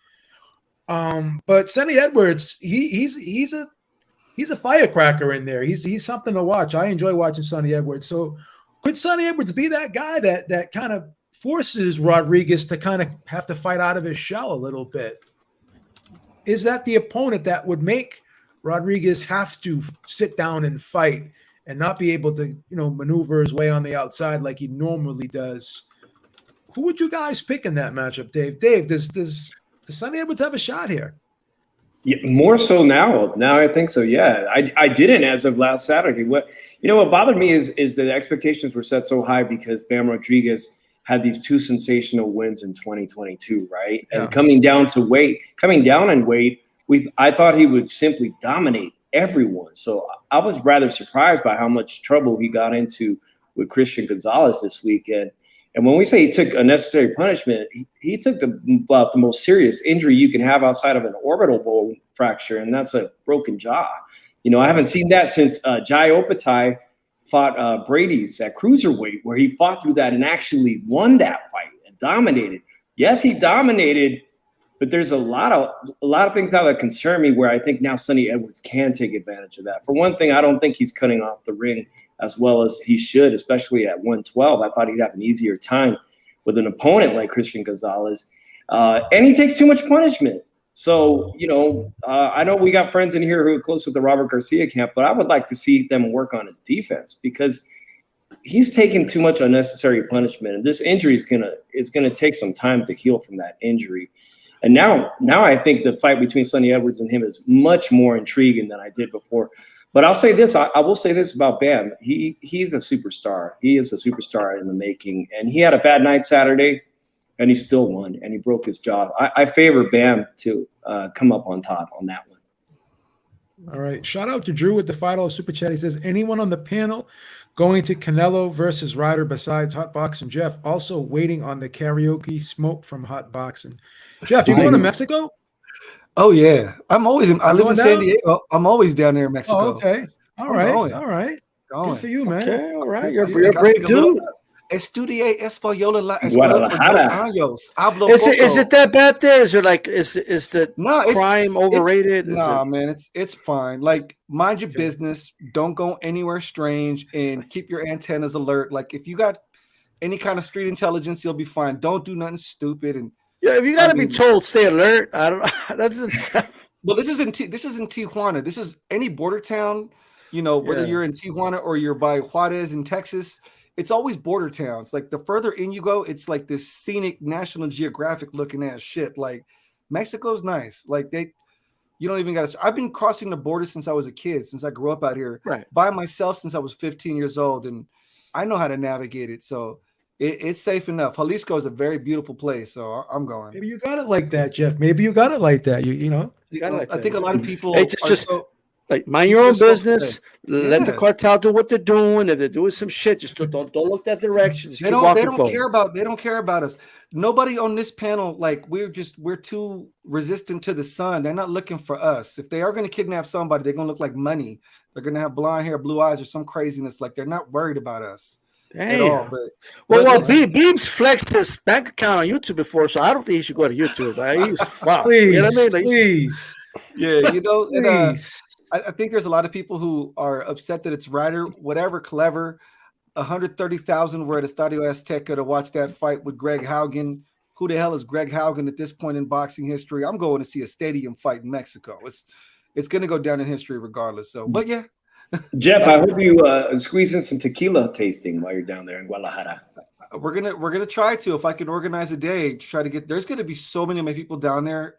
But Sonny Edwards, he's a firecracker in there. He's something to watch. I enjoy watching Sonny Edwards. So could Sonny Edwards be that guy that kind of forces Rodriguez to kind of have to fight out of his shell a little bit? Is that the opponent that would make Rodriguez have to sit down and fight and not be able to, maneuver his way on the outside like he normally does? Who would you guys pick in that matchup, Dave? Dave, does Sonny Edwards have a shot here? Yeah, more so now. Now I think so. Yeah, I didn't as of last Saturday. What bothered me is that the expectations were set so high because Bam Rodriguez had these two sensational wins in 2022, right? Yeah. And coming down in weight, I thought he would simply dominate everyone. So I was rather surprised by how much trouble he got into with Cristian Gonzalez this weekend. And when we say he took unnecessary punishment, he took the most serious injury you can have outside of an orbital bone fracture, and that's a broken jaw. I haven't seen that since Jai Opatai fought Brady's at cruiserweight, where he fought through that and actually won that fight and dominated. Yes, he dominated, but there's a lot of things now that concern me where I think now Sonny Edwards can take advantage of that. For one thing, I don't think he's cutting off the ring as well as he should, especially at 112. I thought he'd have an easier time with an opponent like Cristian Gonzalez. And he takes too much punishment. So, I know we got friends in here who are close with the Robert Garcia camp, but I would like to see them work on his defense because he's taking too much unnecessary punishment. And this injury is gonna take some time to heal from that injury. And now I think the fight between Sonny Edwards and him is much more intriguing than I did before. But I'll say this, I will say this about Bam. He's a superstar. He is a superstar in the making. And he had a bad night Saturday, and he still won, and he broke his jaw. I favor Bam to come up on top on that one. All right. Shout out to Drew with the $5 super chat. He says, anyone on the panel going to Canelo versus Ryder besides Hot Boxing? Jeff, also waiting on the karaoke smoke from Hot Boxing. Jeff, you going to Mexico? Oh yeah, I live in San Diego. I'm always down there in Mexico. Oh, okay. All right. Good for you, man. Okay, all right. You're a great dude. Estudié español en la escuela por 2 años. Hablo is it that bad there? Is the crime overrated? Man, it's fine. Like, mind your business. Don't go anywhere strange and keep your antennas alert. Like, if you got any kind of street intelligence, you'll be fine. Don't do nothing stupid. And yeah, if you got to be told, stay alert. I don't know. That's well, this is in Tijuana. This is any border town. Whether you're in Tijuana or you're by Juarez in Texas, it's always border towns. Like, the further in you go, it's like this scenic National Geographic looking ass shit. Like, Mexico's nice. Like, you don't even got to. I've been crossing the border since I was a kid, since I grew up out here, by myself since I was 15 years old, and I know how to navigate it. So it's safe enough. Jalisco is a very beautiful place, so I'm going. Maybe you got it like that, Jeff. Maybe you got it like that. You got it like that. I think a lot of people Like, mind your own business. Let the Yeah. cartel do what they're doing. If they're doing some shit, just don't look that direction. Just They keep don't walking forward. care about us. Nobody on this panel, like, we're too resistant to the sun. They're not looking for us. If they are going to kidnap somebody, they're going to look like money. They're going to have blonde hair, blue eyes, or some craziness. Like, they're not worried about us at all. Well, listen, Beebs flexed his bank account on YouTube before, so I don't think he should go to YouTube. Wow. Please, You know what I mean? Like, please. yeah, you know, and, Please. I think there's a lot of people who are upset that it's Ryder, whatever, clever. 130,000 were at Estadio Azteca to watch that fight with Greg Haugen. Who the hell is Greg Haugen at this point in boxing history? I'm going to see a stadium fight in Mexico. It's going to go down in history regardless. So, but yeah. Jeff, I hope you squeeze in some tequila tasting while you're down there in Guadalajara. We're gonna try to, if I can organize a day, to try to get. There's gonna be so many of my people down there.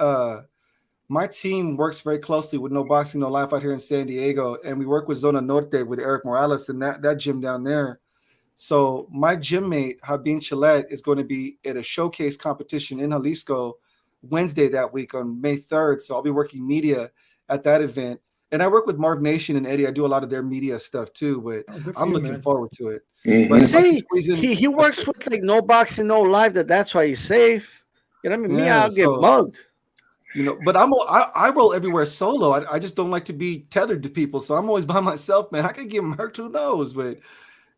My team works very closely with No Boxing No Life out here in San Diego, and we work with Zona Norte with Eric Morales and that gym down there. So my gym mate Habib Chalet is going to be at a showcase competition in Jalisco Wednesday that week on May 3rd. So I'll be working media at that event, and I work with Marv Nation and Eddie. I do a lot of their media stuff too, but I'm looking forward to it. But see, he works with like No Boxing No Life. That's why he's safe. You know what I mean? Yeah, I'll get mugged. You know, but I roll everywhere solo. I just don't like to be tethered to people, so I'm always by myself, man. I could get murked, who knows? But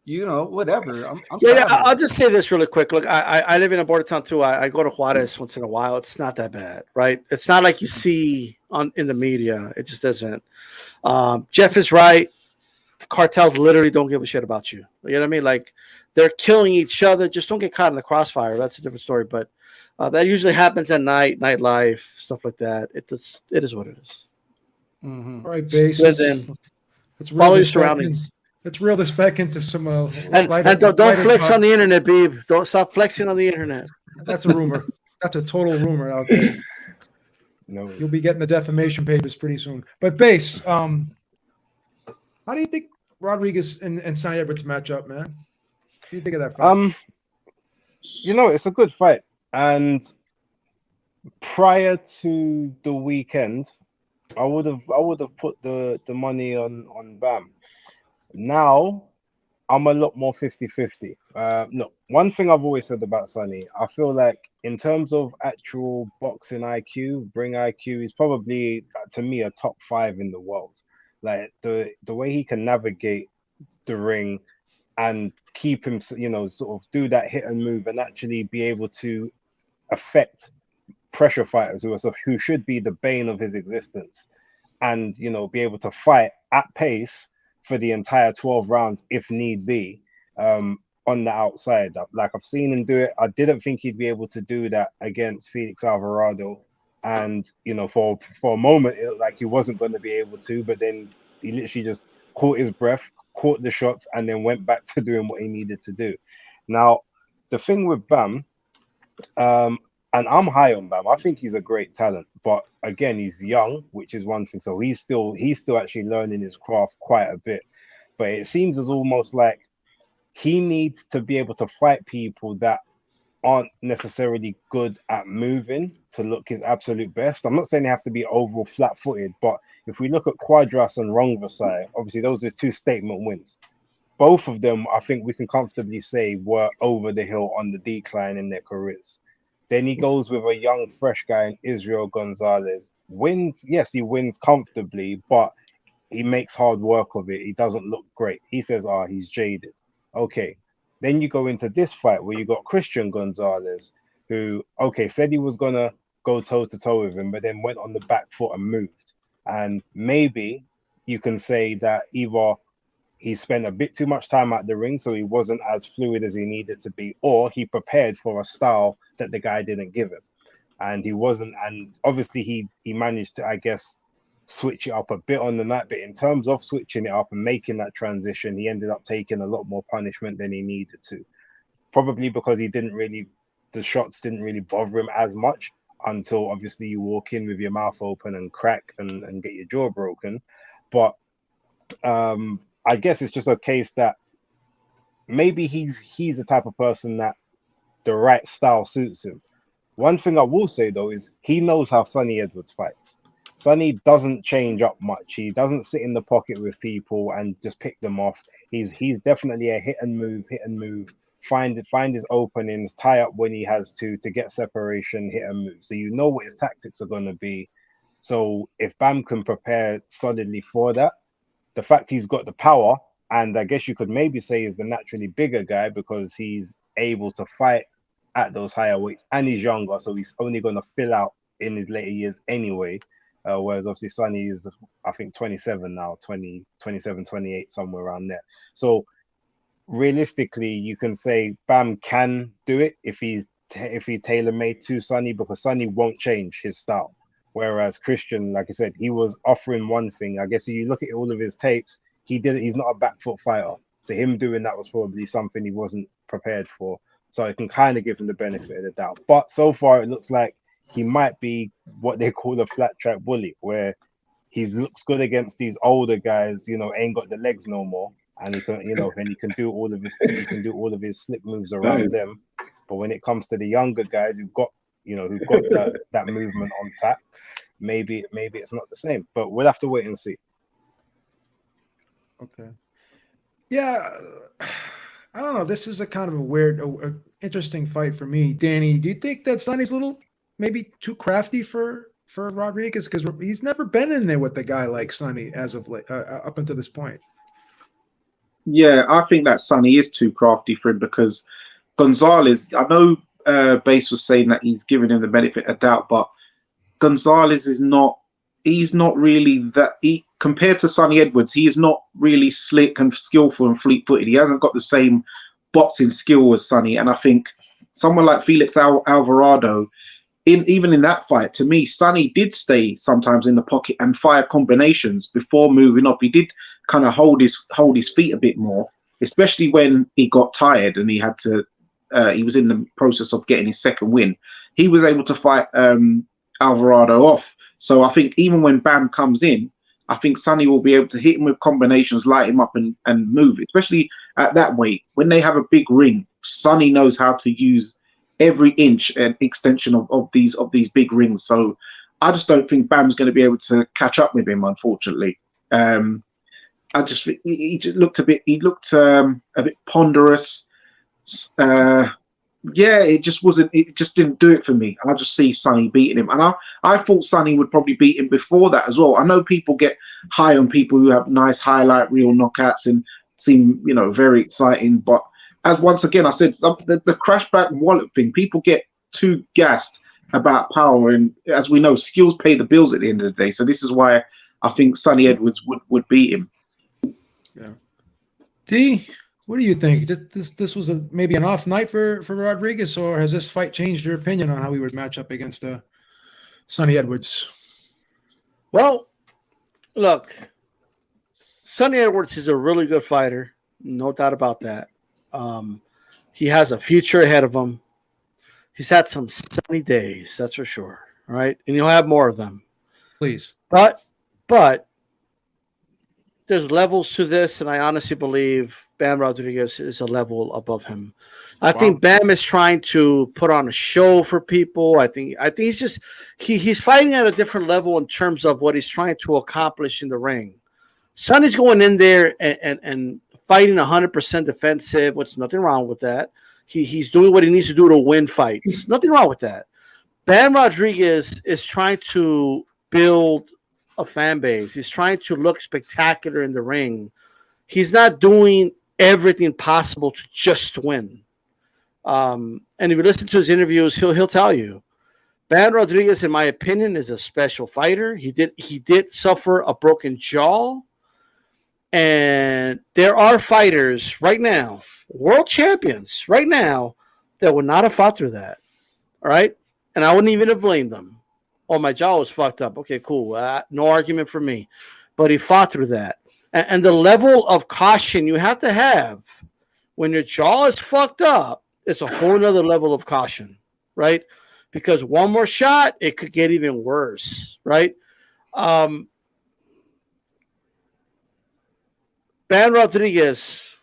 you know, whatever. I'll just say this really quick. Look, I live in a border town too. I go to Juarez once in a while. It's not that bad, right? It's not like you see in the media. It just doesn't. Jeff is right. The cartels literally don't give a shit about you. You know what I mean? Like, they're killing each other. Just don't get caught in the crossfire. That's a different story. But that usually happens at night, nightlife, stuff like that. It is what it is. Mm-hmm. All right, base. Let's follow your surroundings. Let's reel this back into some. And don't flex on the internet, Beeb. Don't stop flexing on the internet. That's a rumor. That's a total rumor out there. No, you'll be getting the defamation papers pretty soon. But base, how do you think Rodriguez and Sonny Edwards match up, man? What do you think of that fight? You know, it's a good fight. And prior to the weekend, I would have put the money on Bam. Now I'm a lot more 50-50. No, one thing I've always said about Sonny, I feel like in terms of actual boxing IQ, ring IQ, he's probably, to me, a top 5 in the world. Like the way he can navigate the ring and keep him, you know, sort of do that hit and move and actually be able to affect pressure fighters who should be the bane of his existence, and you know, be able to fight at pace for the entire 12 rounds if need be, on the outside. Like, I've seen him do it. I didn't think he'd be able to do that against Felix Alvarado, and you know, for a moment it looked like he wasn't going to be able to, but then he literally just caught his breath, caught the shots, and then went back to doing what he needed to do. Now, the thing with Bam, and I'm high on Bam. I think he's a great talent, but again, he's young, which is one thing. So he's still actually learning his craft quite a bit. But it seems as almost like he needs to be able to fight people that aren't necessarily good at moving to look his absolute best. I'm not saying they have to be overall flat-footed, but if we look at Quadras and Rongvasai, obviously those are 2 statement wins. Both of them, I think we can comfortably say, were over the hill on the decline in their careers. Then he goes with a young, fresh guy in Israel Gonzalez. Wins, yes, he wins comfortably, but he makes hard work of it. He doesn't look great. He says, he's jaded. Okay. Then you go into this fight where you got Cristian Gonzalez, who, said he was going to go toe-to-toe with him, but then went on the back foot and moved. And maybe you can say that either he spent a bit too much time at the ring, so he wasn't as fluid as he needed to be, or he prepared for a style that the guy didn't give him. And he wasn't, and obviously he managed to, I guess, switch it up a bit on the night, but in terms of switching it up and making that transition, he ended up taking a lot more punishment than he needed to. Probably because the shots didn't really bother him as much until obviously you walk in with your mouth open and crack and get your jaw broken. But I guess it's just a case that maybe he's the type of person that the right style suits him. One thing I will say though is he knows how Sonny Edwards fights. Sonny doesn't change up much. He doesn't sit in the pocket with people and just pick them off. He's definitely a hit and move, find his openings, tie up when he has to get separation, hit and move. So you know what his tactics are going to be. So if Bam can prepare solidly for that, the fact he's got the power, and I guess you could maybe say he's the naturally bigger guy because he's able to fight at those higher weights and he's younger, so he's only going to fill out in his later years anyway. Whereas obviously Sonny is, I think, 27 now, 27, 28, somewhere around there. So realistically, you can say Bam can do it if he's tailor-made to Sonny, because Sonny won't change his style. Whereas Cristian, like I said, he was offering one thing. I guess if you look at all of his tapes, he's not a back foot fighter. So him doing that was probably something he wasn't prepared for. So it can kind of give him the benefit of the doubt. But so far, it looks like he might be what they call a flat track bully, where he looks good against these older guys, ain't got the legs no more. And he can, and he can do all of his slip moves around them. But when it comes to the younger guys who've got that movement on tap, maybe it's not the same. But we'll have to wait and see. Okay. Yeah, I don't know. This is a kind of a weird, interesting fight for me. Danny, do you think that Sonny's a little maybe too crafty for Rodriguez? Because he's never been in there with a guy like Sonny as of late, up until this point. Yeah, I think that Sonny is too crafty for him because Gonzalez, I know Base was saying that he's giving him the benefit of doubt, but Gonzalez is not, he's not really that, compared to Sonny Edwards, he is not really slick and skillful and fleet-footed. He hasn't got the same boxing skill as Sonny, and I think someone like Felix Alvarado, even in that fight, to me, Sonny did stay sometimes in the pocket and fire combinations before moving up. He did kind of hold his feet a bit more, especially when he got tired and he had to. He was in the process of getting his second win. He was able to fight Alvarado off. So I think even when Bam comes in, I think Sonny will be able to hit him with combinations, light him up, and move. Especially at that weight, when they have a big ring, Sonny knows how to use every inch and extension of these big rings. So I just don't think Bam's going to be able to catch up with him, unfortunately. I just he just looked a bit ponderous. Yeah, it just didn't do it for me. I just see Sonny beating him, and I thought Sonny would probably beat him before that as well. I know people get high on people who have nice highlight reel knockouts and seem very exciting, but as once again I said, the crashback wallet thing, people get too gassed about power, and as we know, skills pay the bills at the end of the day. So this is why I think Sonny Edwards would beat him. Yeah. D, what do you think? This was maybe an off night for Rodriguez, or has this fight changed your opinion on how he would match up against Sonny Edwards? Well, look, Sonny Edwards is a really good fighter, no doubt about that. He has a future ahead of him. He's had some sunny days, that's for sure. All right, and he'll have more of them. Please. But there's levels to this, and I honestly believe Bam Rodriguez is a level above him. I think Bam is trying to put on a show for people. I think he's just he's fighting at a different level in terms of what he's trying to accomplish in the ring. Sonny's going in there and fighting 100% defensive, which nothing wrong with that. He's doing what he needs to do to win fights. Nothing wrong with that. Bam Rodriguez is trying to build a fan base. He's trying to look spectacular in the ring. He's not doing everything possible to just win. And if you listen to his interviews, he'll tell you, Bam Rodriguez, in my opinion, is a special fighter. He did suffer a broken jaw. And there are fighters right now, world champions right now, that would not have fought through that. All right? And I wouldn't even have blamed them. Oh, my jaw was fucked up. Okay, cool. No argument for me. But he fought through that. And the level of caution you have to have when your jaw is fucked up, it's a whole nother level of caution, right? Because one more shot, it could get even worse, right? Bam Rodriguez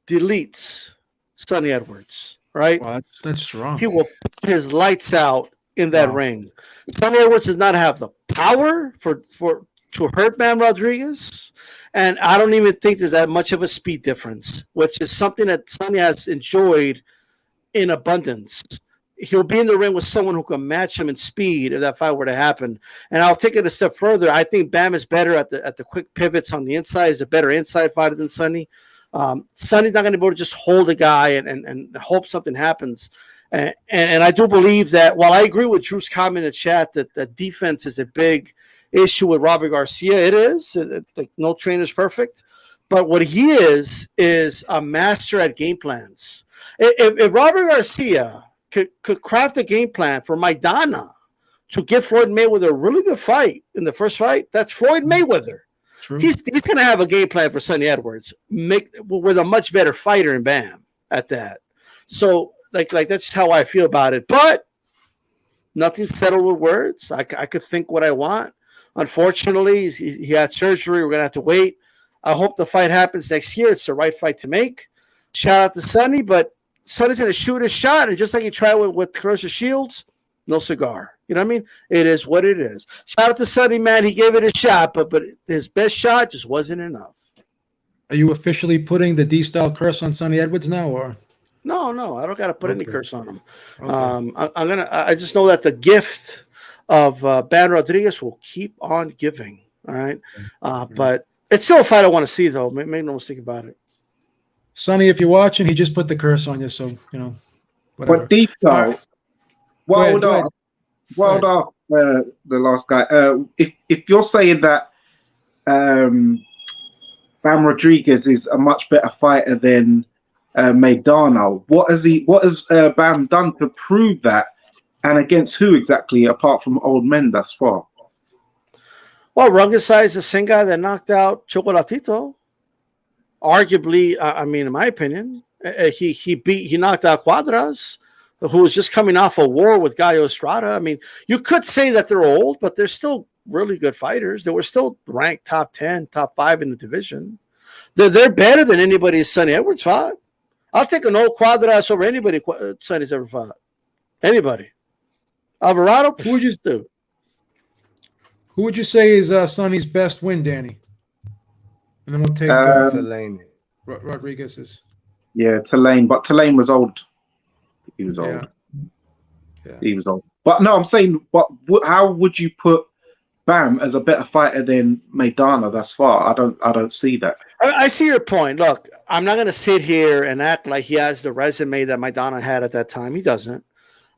deletes Sonny Edwards, right? Wow, that's strong. He will put his lights out in that ring. Sonny Edwards does not have the power to hurt Bam Rodriguez, and I don't even think there's that much of a speed difference, which is something that Sonny has enjoyed in abundance. He'll be in the ring with someone who can match him in speed if that fight were to happen. And I'll take it a step further. I think Bam is better at the quick pivots on the inside. He's a better inside fighter than Sonny. Sonny's not going to be able to just hold a guy and hope something happens. And I do believe that while I agree with Drew's comment in the chat that defense is a big issue with Robert Garcia, it is. Like, no trainer is perfect. But what he is a master at game plans. If Robert Garcia could craft a game plan for Maidana to give Floyd Mayweather a really good fight in the first fight, that's Floyd Mayweather. True. He's going to have a game plan for Sonny Edwards, with a much better fighter in Bam at that. So, like that's how I feel about it. But nothing's settled with words. I could think what I want. Unfortunately, he had surgery. We're going to have to wait. I hope the fight happens next year. It's the right fight to make. Shout out to Sonny, but Sonny's going to shoot his shot, and just like he tried with Clarissa Shields, no cigar. You know what I mean? It is what it is. Shout out to Sonny, man. He gave it a shot, but his best shot just wasn't enough. Are you officially putting the D-style curse on Sonny Edwards now, or? No, I don't got to put any curse on him. Okay. I just know that the gift of Bam Rodriguez will keep on giving. All right, but it's still a fight I want to see, though. Make no mistake about it. Sonny, if you're watching, he just put the curse on you, so you know. Whatever. But D-style. Wild off the last guy. If you're saying that Bam Rodriguez is a much better fighter than Maidana, what has Bam done to prove that, and against who exactly, apart from old men thus far? Well, Rungvisai is the same guy that knocked out Chocolatito. Arguably, I mean, in my opinion, he knocked out Cuadras, who was just coming off a war with Gallo Estrada. I mean, you could say that they're old, but they're still really good fighters. They were still ranked top 10, top 5 in the division. They're better than anybody Sonny Edwards fought. I'll take an old Cuadras over anybody Sonny's ever fought. Anybody. Alvarado, who would you say is Sonny's best win, Danny? And then we'll take Tulane. Rodriguez's. Yeah, Tulane, but Tulane was old. He was old. Yeah. He was old. But no, I'm saying, how would you put Bam as a better fighter than Maidana thus far? I don't see that. I see your point. Look, I'm not going to sit here and act like he has the resume that Maidana had at that time. He doesn't.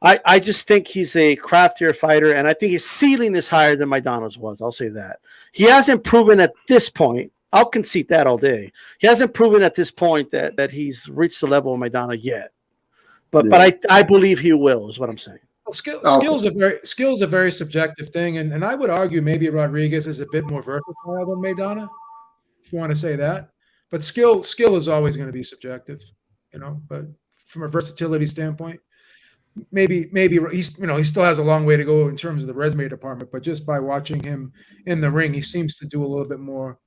I just think he's a craftier fighter, and I think his ceiling is higher than Maidana's was. I'll say that. He hasn't proven at this point. I'll concede that all day. He hasn't proven at this point that he's reached the level of Maidana yet. But I believe he will, is what I'm saying. Well, skill's a very subjective thing, and I would argue maybe Rodriguez is a bit more versatile than Maidana, if you want to say that. But skill is always going to be subjective, you know. But from a versatility standpoint, maybe he still has a long way to go in terms of the resume department. But just by watching him in the ring, he seems to do a little bit more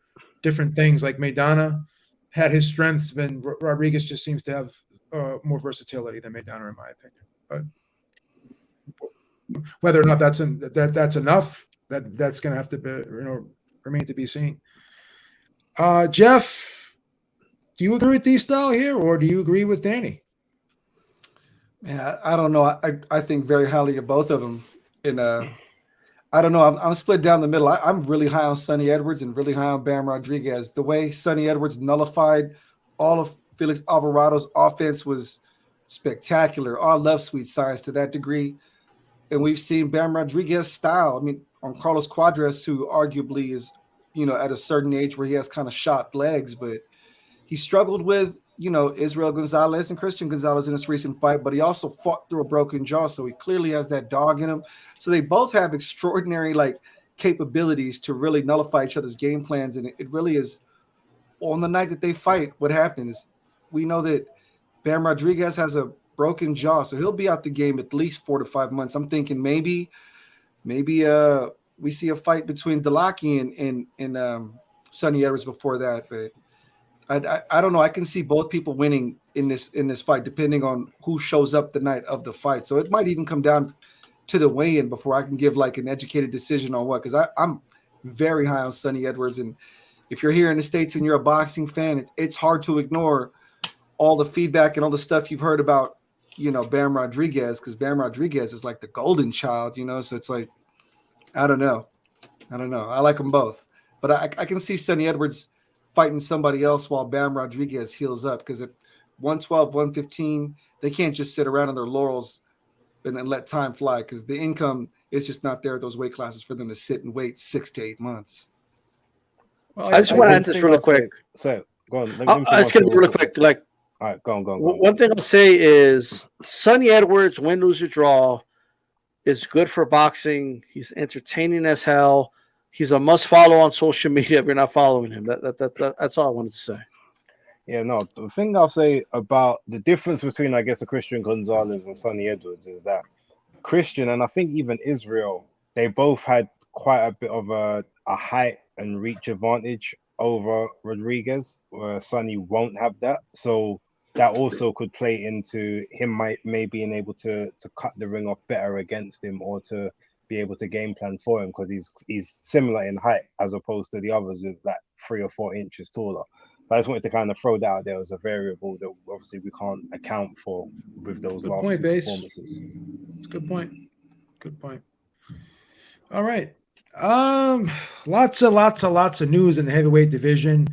different things. Like Maidana had his strengths, but Rodriguez just seems to have more versatility than Maidana, in my opinion. But whether or not that's enough, that's going to have to remain to be seen. Jeff, do you agree with D-Style here, or do you agree with Danny? Man, I don't know. I think very highly of both of them. And I don't know. I'm split down the middle. I'm really high on Sonny Edwards and really high on Bam Rodriguez. The way Sonny Edwards nullified all of Felix Alvarado's offense was spectacular. All love sweet science to that degree. And we've seen Bam Rodriguez style. I mean, on Carlos Cuadras, who arguably is, at a certain age where he has kind of shot legs, but he struggled with, Israel Gonzalez and Cristian Gonzalez in this recent fight, but he also fought through a broken jaw. So he clearly has that dog in him. So they both have extraordinary, capabilities to really nullify each other's game plans. And it really is on the night that they fight, what happens? We know that Bam Rodriguez has a broken jaw, so he'll be out the game at least 4 to 5 months. I'm thinking maybe we see a fight between Dalaki and Sonny Edwards before that, but I don't know. I can see both people winning in this fight, depending on who shows up the night of the fight. So it might even come down to the weigh-in before I can give like an educated decision on what, because I'm very high on Sonny Edwards. And if you're here in the States and you're a boxing fan, it's hard to ignore all the feedback and all the stuff you've heard about, you know, Bam Rodriguez, because Bam Rodriguez is like the golden child, you know, so it's like, I don't know. I like them both, but I can see Sonny Edwards fighting somebody else while Bam Rodriguez heals up, because at 112, 115, they can't just sit around on their laurels and let time fly, because the income is just not there at those weight classes for them to sit and wait 6 to 8 months. Well, I just want to add this really quick. So go on. It's going to be really quick. Like, all right, go on. One thing I'll say is Sonny Edwards, win, lose, or draw, is good for boxing. He's entertaining as hell. He's a must follow on social media if you're not following him. That's all I wanted to say. Yeah, no, the thing I'll say about the difference between, I guess, a Cristian Gonzalez and Sonny Edwards is that Cristian, and I think even Israel, they both had quite a bit of a height and reach advantage over Rodriguez, where Sonny won't have that. So that also could play into him may being able to cut the ring off better against him, or to be able to game plan for him, because he's similar in height as opposed to the others with like 3 or 4 inches taller. But I just wanted to kind of throw that out there as a variable that obviously we can't account for with those last two performances. It's a good point. Good point. All right. Lots of news in the heavyweight division.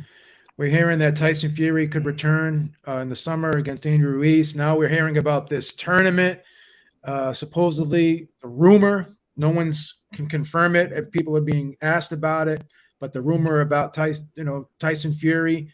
We're hearing that Tyson Fury could return in the summer against Andy Ruiz. Now we're hearing about this tournament. Supposedly a rumor. No one's can confirm it if people are being asked about it. But the rumor about Tyson Fury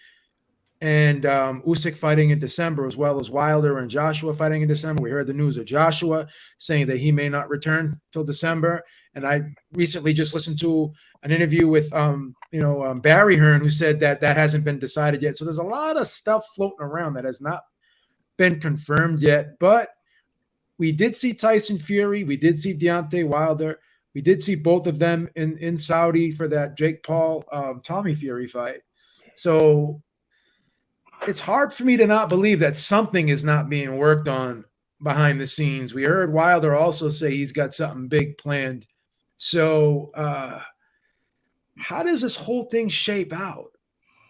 and Usyk fighting in December, as well as Wilder and Joshua fighting in December. We heard the news of Joshua saying that he may not return till December. And I recently just listened to an interview with Barry Hearn, who said that hasn't been decided yet. So there's a lot of stuff floating around that has not been confirmed yet. But we did see Tyson Fury. We did see Deontay Wilder. We did see both of them in Saudi for that Jake Paul, Tommy Fury fight. So it's hard for me to not believe that something is not being worked on behind the scenes. We heard Wilder also say he's got something big planned. So how does this whole thing shape out?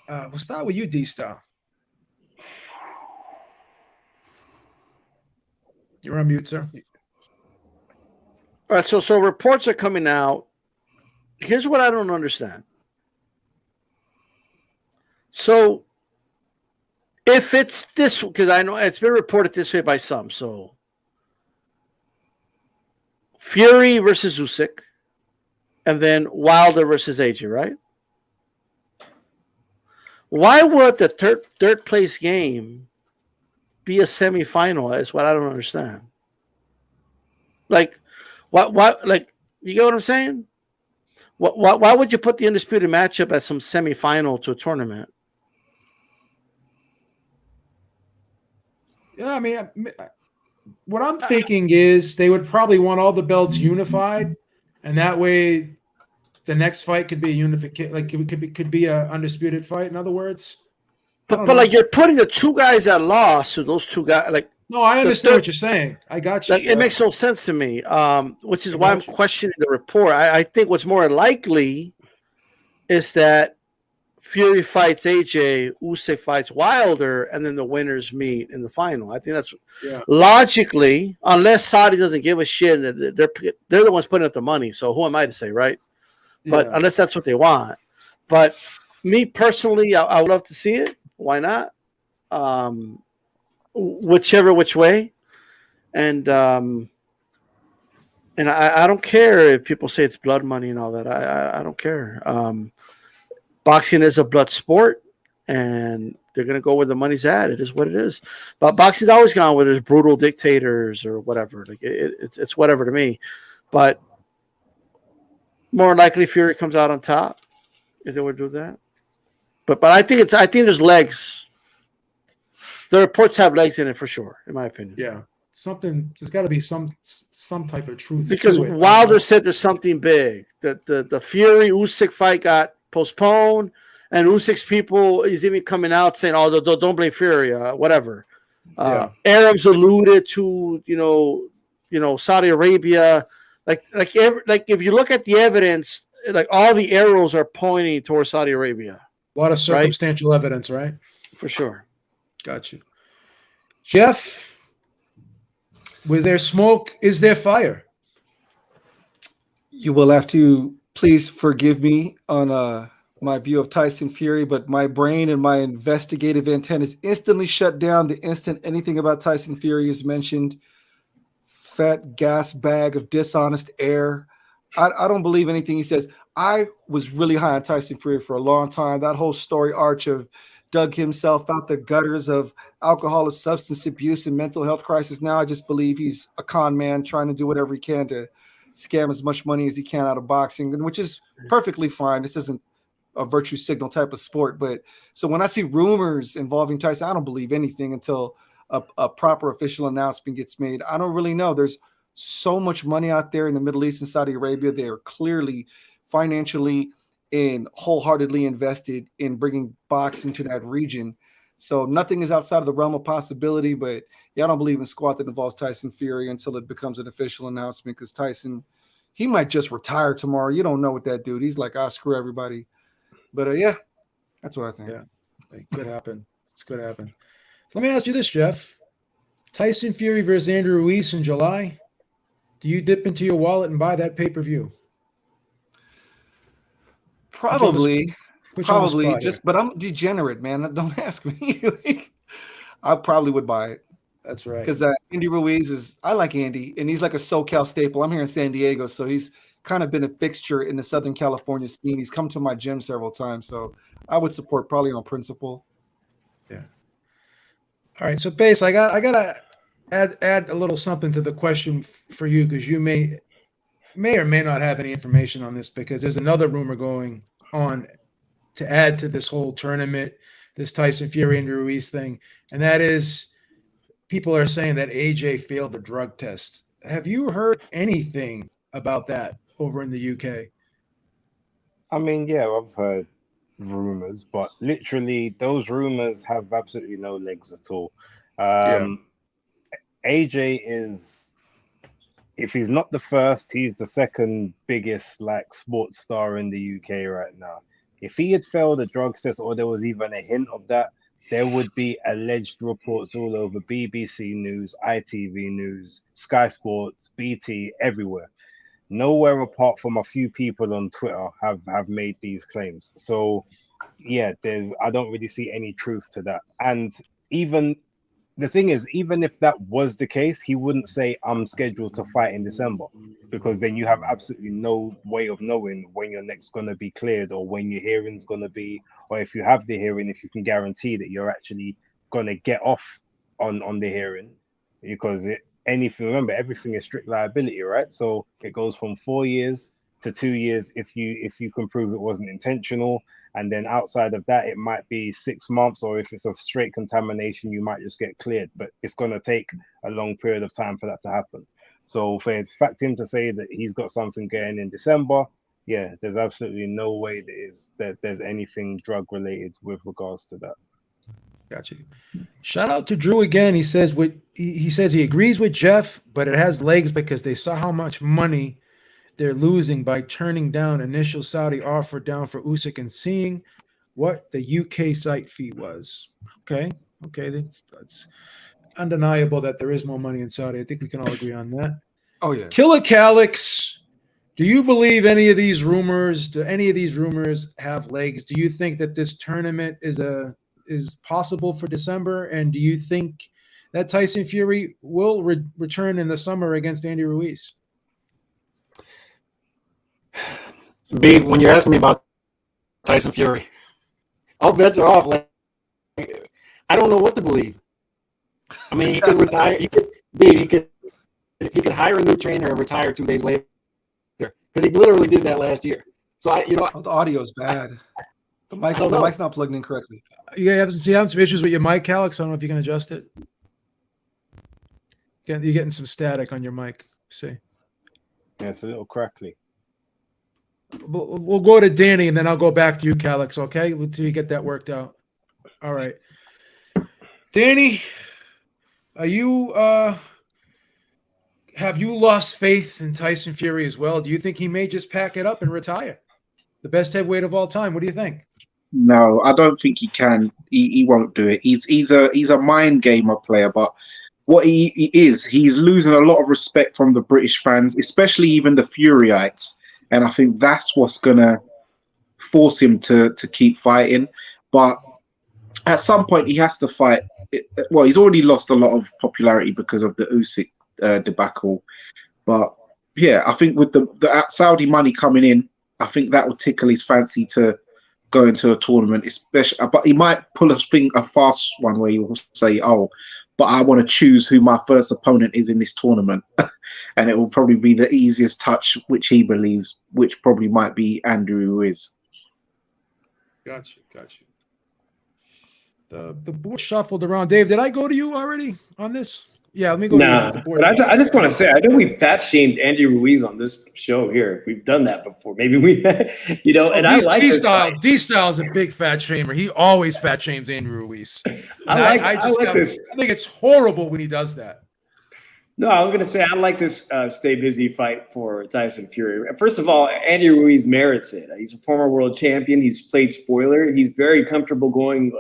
We'll start with you, D-Star. You're on mute, sir. All right, so reports are coming out. Here's what I don't understand. So if it's this, because I know it's been reported this way by some, so Fury versus Usyk, and then Wilder versus AJ, right? Why would the third place game be a semifinal? Is what I don't understand. Like, why? Like, you get what I'm saying? Why would you put the undisputed matchup as some semifinal to a tournament? Yeah, I mean, what I'm thinking is they would probably want all the belts unified, and that way the next fight could be a unification, like it could be a undisputed fight. In other words, but like you're putting the two guys that lost to those two guys. Like, no, I understand what you're saying. I got you. Like, it makes no sense to me. Which is why I'm questioning the report. I think what's more likely is that Fury fights AJ, Usyk fights Wilder, and then the winners meet in the final. I think that's logically, unless Saudi doesn't give a shit, they're the ones putting up the money. So who am I to say, right? But unless that's what they want. But me personally, I would love to see it. Why not? Whichever which way. And I don't care if people say it's blood money and all that. I don't care. Boxing is a blood sport, and they're going to go where the money's at. It is what it is. But boxing's always gone where there's brutal dictators or whatever. Like it's whatever to me. But more likely Fury comes out on top if they would do that. But I think there's legs. The reports have legs in it for sure, in my opinion. Yeah. There's got to be some type of truth. Because to it. Wilder said there's something big. That the Fury Usyk fight got postponed, and Usyk's people is even coming out saying, "Oh, don't blame Fury, whatever." Arum's alluded to, Saudi Arabia Like if you look at the evidence, like all the arrows are pointing towards Saudi Arabia. A lot of circumstantial evidence, right? For sure. Got you. Jeff, with there smoke, is there fire? You will have to please forgive me on my view of Tyson Fury, but my brain and my investigative antennas instantly shut down the instant anything about Tyson Fury is mentioned. Fat gas bag of dishonest air. I don't believe anything he says. I was really high on Tyson Fury for a long time. That whole story arch of dug himself out the gutters of alcohol and substance abuse and mental health crisis. Now I just believe he's a con man trying to do whatever he can to scam as much money as he can out of boxing, which is perfectly fine. This isn't a virtue signal type of sport. But so when I see rumors involving Tyson, I don't believe anything until a proper official announcement gets made. I don't really know. There's so much money out there in the Middle East and Saudi Arabia. They are clearly financially and wholeheartedly invested in bringing boxing to that region. So nothing is outside of the realm of possibility, but yeah, I don't believe in squat that involves Tyson Fury until it becomes an official announcement, because Tyson, he might just retire tomorrow. You don't know what that dude, he's like, screw everybody. But yeah, that's what I think. Yeah, it could happen. It's could happen. So let me ask you this, Jeff. Tyson Fury versus Andy Ruiz in July. Do you dip into your wallet and buy that pay-per-view? Probably, spot just, but I'm degenerate, man. Don't ask me. I probably would buy it. That's right. Because Andy Ruiz I like Andy, and he's like a SoCal staple. I'm here in San Diego, so he's kind of been a fixture in the Southern California scene. He's come to my gym several times, so I would support probably on principle. Yeah. All right, so Base, I gotta add a little something to the question for you, because you may or may not have any information on this, because there's another rumor going on to add to this whole tournament, this Tyson Fury and Ruiz thing, and that is people are saying that AJ failed the drug test. Have you heard anything about that over in the UK? I mean, yeah, I've heard rumors, but literally those rumors have absolutely no legs at all. AJ is, if he's not the first, he's the second biggest like sports star in the UK right now. If he had failed a drug test, or there was even a hint of that, there would be alleged reports all over BBC News, ITV News, Sky Sports, BT, everywhere. Nowhere apart from a few people on Twitter have made these claims. So yeah, I don't really see any truth to that. And even the thing is, even if that was the case, he wouldn't say I'm scheduled to fight in December, because then you have absolutely no way of knowing when you're next going to be cleared, or when your hearing's going to be, or if you have the hearing, if you can guarantee that you're actually going to get off on the hearing, because remember, everything is strict liability, right? So it goes from 4 years to 2 years if you can prove it wasn't intentional. And then outside of that, it might be 6 months, or if it's a straight contamination, you might just get cleared. But it's going to take a long period of time for that to happen. So for him to say that he's got something going in December, yeah, there's absolutely no way that there's anything drug related with regards to that. Got you. Shout out to Drew again. He says he agrees with Jeff, but it has legs because they saw how much money they're losing by turning down initial Saudi offer down for Usyk and seeing what the UK site fee was. Okay, that's undeniable that there is more money in Saudi. I think we can all agree on that. Oh yeah. Killer Calix, do you believe any of these rumors? Do any of these rumors have legs? Do you think that this tournament is possible for December? And do you think that Tyson Fury will return in the summer against Andy Ruiz? B, when you're asking me about Tyson Fury, all bets are off. Like, I don't know what to believe. I mean, he could retire. He could hire a new trainer and retire 2 days later, because he literally did that last year. So the audio is bad. The mic's not plugged in correctly. You having some issues with your mic, Alex? I don't know if you can adjust it. You're getting some static on your mic. See? Yeah, it's a little crackly. We'll go to Danny, and then I'll go back to you, Calix, okay? Until you get that worked out. All right. Danny, are you have you lost faith in Tyson Fury as well? Do you think he may just pack it up and retire? The best heavyweight of all time. What do you think? No, I don't think he can. He won't do it. He's a mind gamer player, but what he is, he's losing a lot of respect from the British fans, especially even the Furyites. And I think that's what's gonna force him to keep fighting. But at some point, he has to fight. Well, he's already lost a lot of popularity because of the Usyk debacle. But yeah, I think with the Saudi money coming in, I think that will tickle his fancy to go into a tournament, especially. But he might pull a fast one where he will say, "Oh, but I want to choose who my first opponent is in this tournament," and it will probably be the easiest touch, which he believes, which probably might be Andy Ruiz. Got you. The board shuffled around. Dave, did I go to you already on this? Yeah, let me go to you with the board. But I just want to say, I know we fat shamed Andy Ruiz on this show here. We've done that before. Maybe we, and I like this fight. D-Style is a big fat shamer. He always fat shames Andy Ruiz. I think it's horrible when he does that. No, I was going to say, I like this stay busy fight for Tyson Fury. First of all, Andy Ruiz merits it. He's a former world champion. He's played spoiler. He's very comfortable going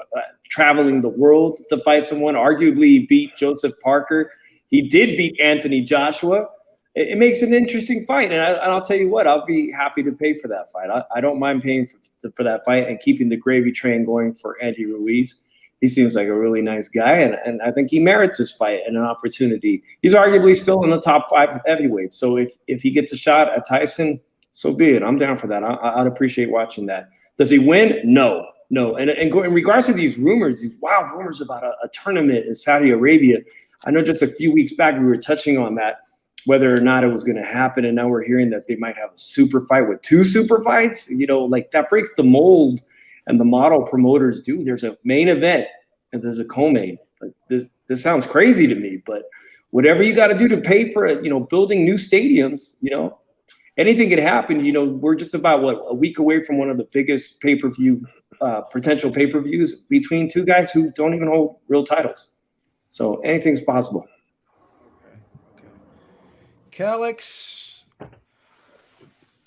traveling the world to fight someone. Arguably, he beat Joseph Parker. He did beat Anthony Joshua. It makes an interesting fight. And I'll tell you what, I'll be happy to pay for that fight. I don't mind paying for that fight and keeping the gravy train going for Andy Ruiz. He seems like a really nice guy, and I think he merits this fight and an opportunity. He's arguably still in the top 5 heavyweights. So if he gets a shot at Tyson, so be it. I'm down for that. I'd appreciate watching that. Does he win? No. And in regards to these rumors, these wild rumors about a tournament in Saudi Arabia, I know just a few weeks back we were touching on that, whether or not it was going to happen, and now we're hearing that they might have a super fight with 2 super fights. That breaks the mold and the model promoters do. There's a main event and there's a co-main. This sounds crazy to me, but whatever you got to do to pay for it, building new stadiums, anything could happen. We're just about a week away from one of the biggest pay-per-view potential pay-per-views between 2 guys who don't even hold real titles. So anything's possible. Okay. Calix,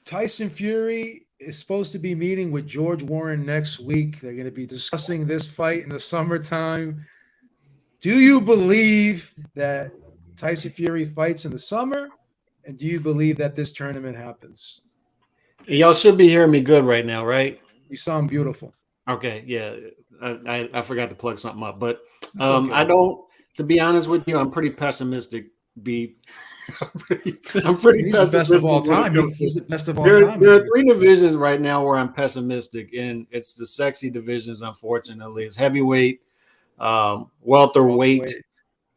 Tyson Fury is supposed to be meeting with George Warren next week. They're going to be discussing this fight in the summertime. Do you believe that Tyson Fury fights in the summer? And do you believe that this tournament happens? Y'all should be hearing me good right now, right? You sound beautiful. Okay, yeah. I forgot to plug something up, but I don't, to be honest with you, I'm pretty pessimistic, B. I'm pretty He's pessimistic. the best of all time. He's the best of all time. There are 3 divisions right now where I'm pessimistic, and it's the sexy divisions, unfortunately. It's heavyweight, welterweight,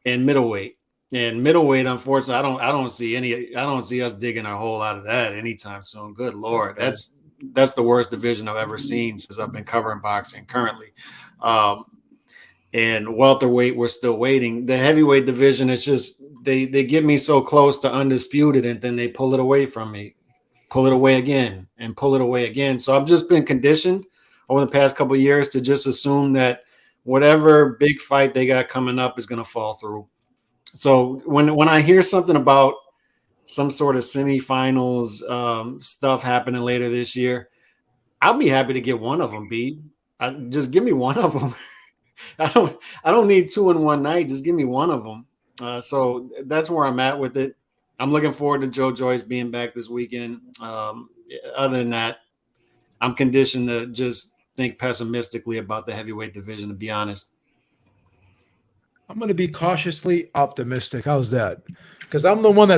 and middleweight. And middleweight, unfortunately, I don't see us digging a hole out of that anytime soon. Good Lord. That's the worst division I've ever seen since I've been covering boxing currently. And welterweight, we're still waiting. The heavyweight division is just they get me so close to undisputed, and then they pull it away from me, pull it away again, and pull it away again. So I've just been conditioned over the past couple of years to just assume that whatever big fight they got coming up is going to fall through. So when I hear something about some sort of semifinals stuff happening later this year, I'll be happy to get one of them. Just give me one of them. I don't need 2 in one night. Just give me one of them. So that's where I'm at with it. I'm looking forward to Joe Joyce being back this weekend. Other than that, I'm conditioned to just think pessimistically about the heavyweight division, to be honest. I'm going to be cautiously optimistic. How's that? Because I'm the one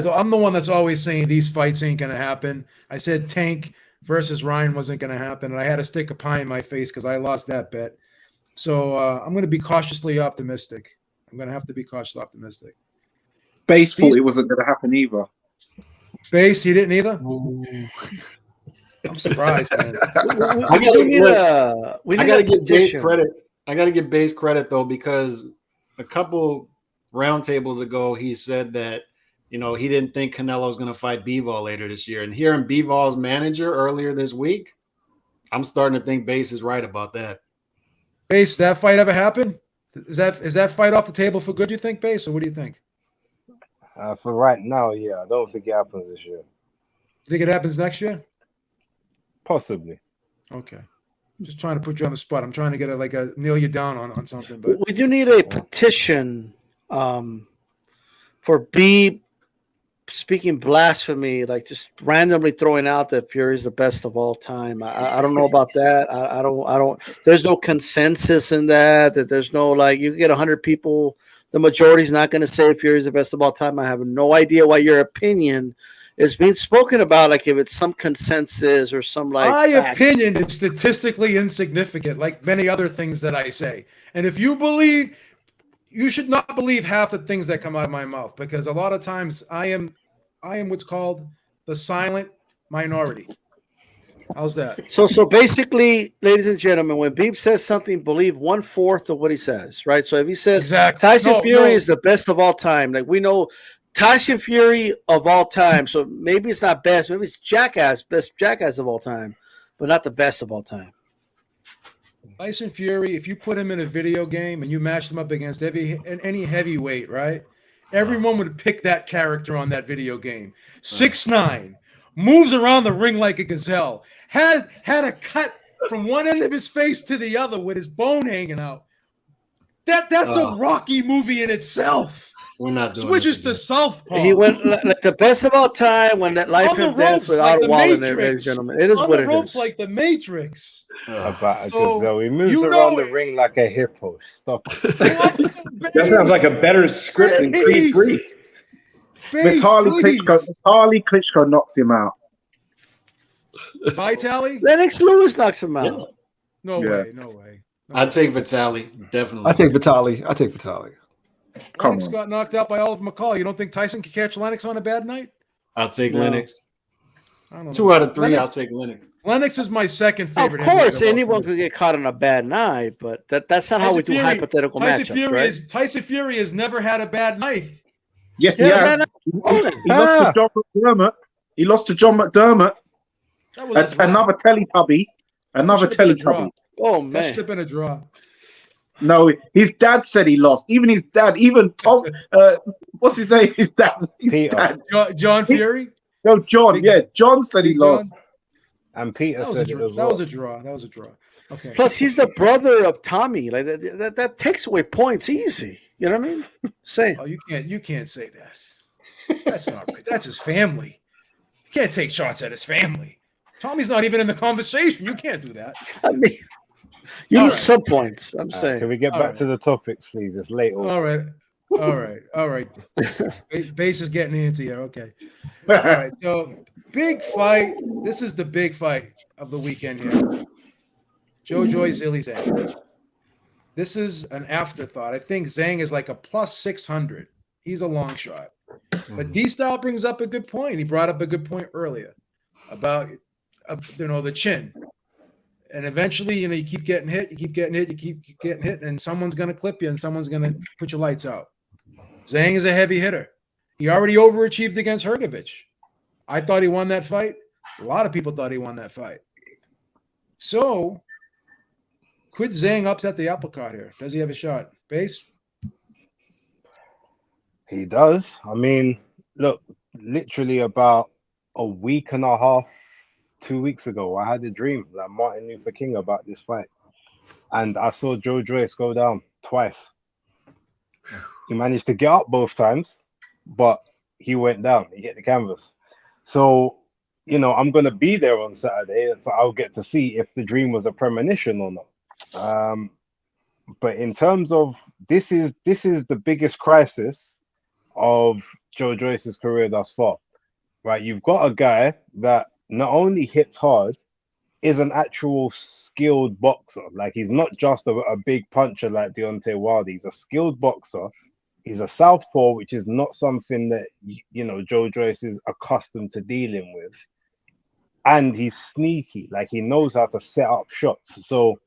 that's always saying these fights ain't going to happen. I said Tank versus Ryan wasn't going to happen, and I had to stick a pie in my face because I lost that bet. So I'm going to be cautiously optimistic. I'm going to have to be cautiously optimistic. Base thought it wasn't going to happen either. Base, he didn't either? I'm surprised, man. I gotta give Base credit. I gotta give Base credit though, because a couple roundtables ago he said that he didn't think Canelo was going to fight Bivol later this year, and hearing Bivol's manager earlier this week, I'm starting to think Base is right about that. Base, that fight ever happen? Is that fight off the table for good? You think, Base, or what do you think? For right now, yeah, I don't think it happens this year. You think it happens next year? Possibly. Okay. I'm just trying to put you on the spot. I'm trying to get a nail you down on something. But we do need a petition for B speaking blasphemy, like just randomly throwing out that Fury is the best of all time. I don't know about that. I don't. There's no consensus in that. That there's no like you get 100 people. The majority's not going to say Fury is the best of all time. I have no idea why your opinion is being spoken about. Like if it's some consensus or some like my fact. opinion is statistically insignificant, like many other things that I say. And if you believe, you should not believe half the things that come out of my mouth, because a lot of times I am what's called the silent minority. How's that? So basically, ladies and gentlemen, when Beep says something, believe 1/4 of what he says, right? So if he says Tyson Fury is the best of all time, like we know Tyson Fury of all time, so maybe it's not best, maybe it's best jackass of all time, but not the best of all time. Tyson Fury, if you put him in a video game and you match him up against any heavyweight, right? Everyone would pick that character on that video game. 6'9", moves around the ring like a gazelle, had a cut from one end of his face to the other with his bone hanging out. That's a Rocky movie in itself. We're not doing Switches to southpaw. He went like the best of all time when that life and death without a wall in there, ladies and gentlemen. It is what it is. Like the Matrix. About a gazelle. He moves around the ring like a hippo. Stop it. That sounds like a better script than Creed 3. Vitaly Klitschko knocks him out. Vitaly? Lennox Lewis knocks him out. Yeah. No way. I'd take Vitaly, definitely. I take Vitaly. Lennox got knocked out by Oliver McCall. You don't think Tyson can catch Lennox on a bad night? I'll take Lennox. I don't know. 2 out of 3, I'll take Lennox. Lennox is my second favorite. Of course, anyone could get caught on a bad night, but that's not how we do hypothetical matchups, right? Tyson Fury has never had a bad night. Yes, he has. He lost to John McDermott. Another Teletubby. Oh, man. That should have been a draw. No, his dad said he lost. Even his dad, even Tom, what's his name? His dad. John Fury? No, John. Yeah, John said he lost. And Peter said that was a draw. Okay. Plus, he's the brother of Tommy. Like that takes away points easy. You know what I mean? Say. Oh, you can't say that. That's not right. That's his family. You can't take shots at his family. Tommy's not even in the conversation. You can't do that. I mean, you lose some points. I'm saying. Can we get back to the topics, please? It's late. All right. Base is getting into here. Okay. All right. So, big fight. This is the big fight of the weekend here. Joyce-Zhilei Zhang. This is an afterthought. I think Zhang is like a plus 600. He's a long shot. But D-Style brings up a good point. He brought up a good point earlier about the chin. And eventually, you keep getting hit, you keep getting hit, and someone's going to clip you and someone's going to put your lights out. Zhang is a heavy hitter. He already overachieved against Hrgovic. I thought he won that fight. A lot of people thought he won that fight. So, could Zhang upset the apple cart here? Does he have a shot? Base? He does. I mean, look, literally about a week and a half, 2 weeks ago, I had a dream like Martin Luther King about this fight. And I saw Joe Joyce go down twice. He managed to get up both times, but he went down. He hit the canvas. So, I'm going to be there on Saturday, so I'll get to see if the dream was a premonition or not. But in terms of this is the biggest crisis of Joe Joyce's career thus far, right? You've got a guy that not only hits hard, is an actual skilled boxer. Like, he's not just a big puncher like Deontay Wilder. He's a skilled boxer. He's a southpaw, which is not something that, Joe Joyce is accustomed to dealing with. And he's sneaky. Like, he knows how to set up shots. So,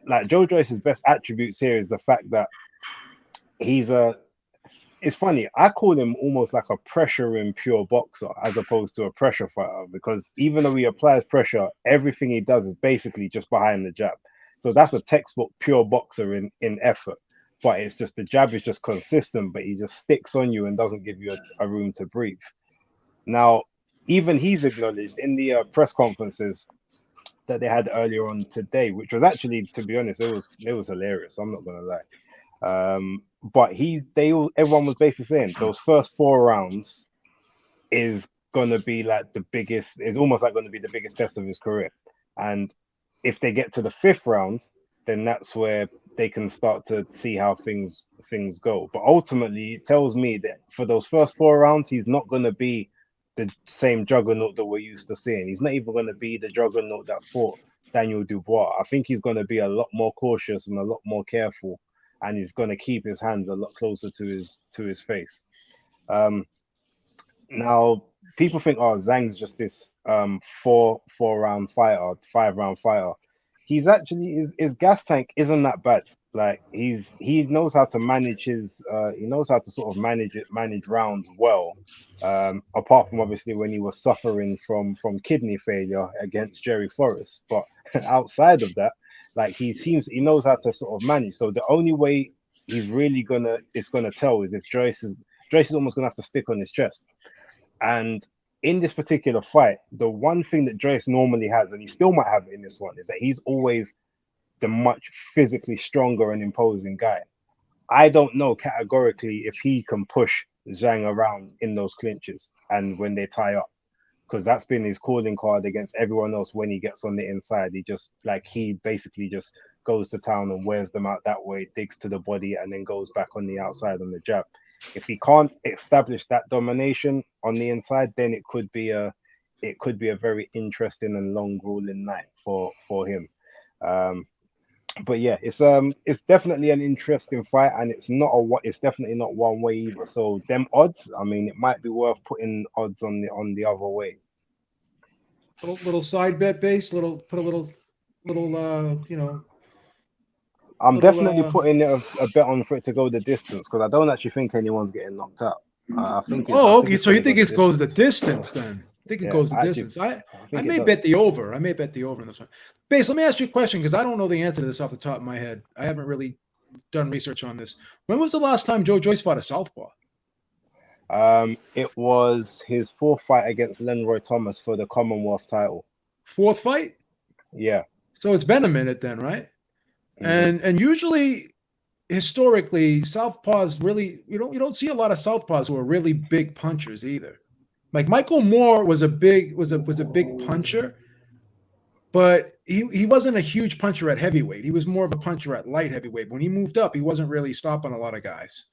like, Joe Joyce's best attributes here is the fact that it's funny, I call him almost like a pressure-in pure boxer as opposed to a pressure fighter, because even though he applies pressure, everything he does is basically just behind the jab. So that's a textbook pure boxer in effort. but it's just the jab is just consistent, but he just sticks on you and doesn't give you a room to breathe. Now, even he's acknowledged in the press conferences that they had earlier on today, which was actually, to be honest, it was hilarious. I'm not gonna lie. But everyone was basically saying those first 4 rounds is gonna be like the biggest. It's almost like gonna be the biggest test of his career. And if they get to the 5th round, then that's where they can start to see how things go. But ultimately, it tells me that for those first 4 rounds, he's not gonna be the same juggernaut that we're used to seeing. He's not even going to be the juggernaut that fought Daniel Dubois. I think he's going to be a lot more cautious and a lot more careful, and he's going to keep his hands a lot closer to his face. Now, people think, oh, Zhang's just this 4-round fighter, 5-round fighter. He's actually his gas tank isn't that bad. Like he knows how to manage he knows how to sort of manage rounds well. Apart from obviously when he was suffering from kidney failure against Jerry Forrest, but outside of that, like he knows how to sort of manage. So the only way he's really gonna tell is if Joyce is almost gonna have to stick on his chest. And in this particular fight, the one thing that Joyce normally has, and he still might have it in this one, is that he's always the much physically stronger and imposing guy. I don't know categorically if he can push Zhang around in those clinches and when they tie up, because that's been his calling card against everyone else. When he gets on the inside, he basically just goes to town and wears them out that way, digs to the body, and then goes back on the outside on the jab. If he can't establish that domination on the inside, then it could be a very interesting and long grueling night for him. But yeah, it's definitely an interesting fight, and it's definitely not one way either. So them odds, I mean, it might be worth putting odds on the other way. Little side bet base, put a little I'm definitely putting a bet on for it to go the distance, because I don't actually think anyone's getting knocked out. I think. Okay. So you think it goes the distance then? I think it goes the distance. I may bet the over. I may bet the over in this one. Base, let me ask you a question, because I don't know the answer to this off the top of my head. I haven't really done research on this. When was the last time Joe Joyce fought a southpaw? It was his 4th fight against Lenroy Thomas for the Commonwealth title. 4th fight? Yeah. So it's been a minute then, right? Mm-hmm. And usually, historically, southpaws really you don't see a lot of southpaws who are really big punchers either. Like Michael Moore was a big puncher, but he wasn't a huge puncher at heavyweight. He was more of a puncher at light heavyweight. When he moved up, he wasn't really stopping a lot of guys.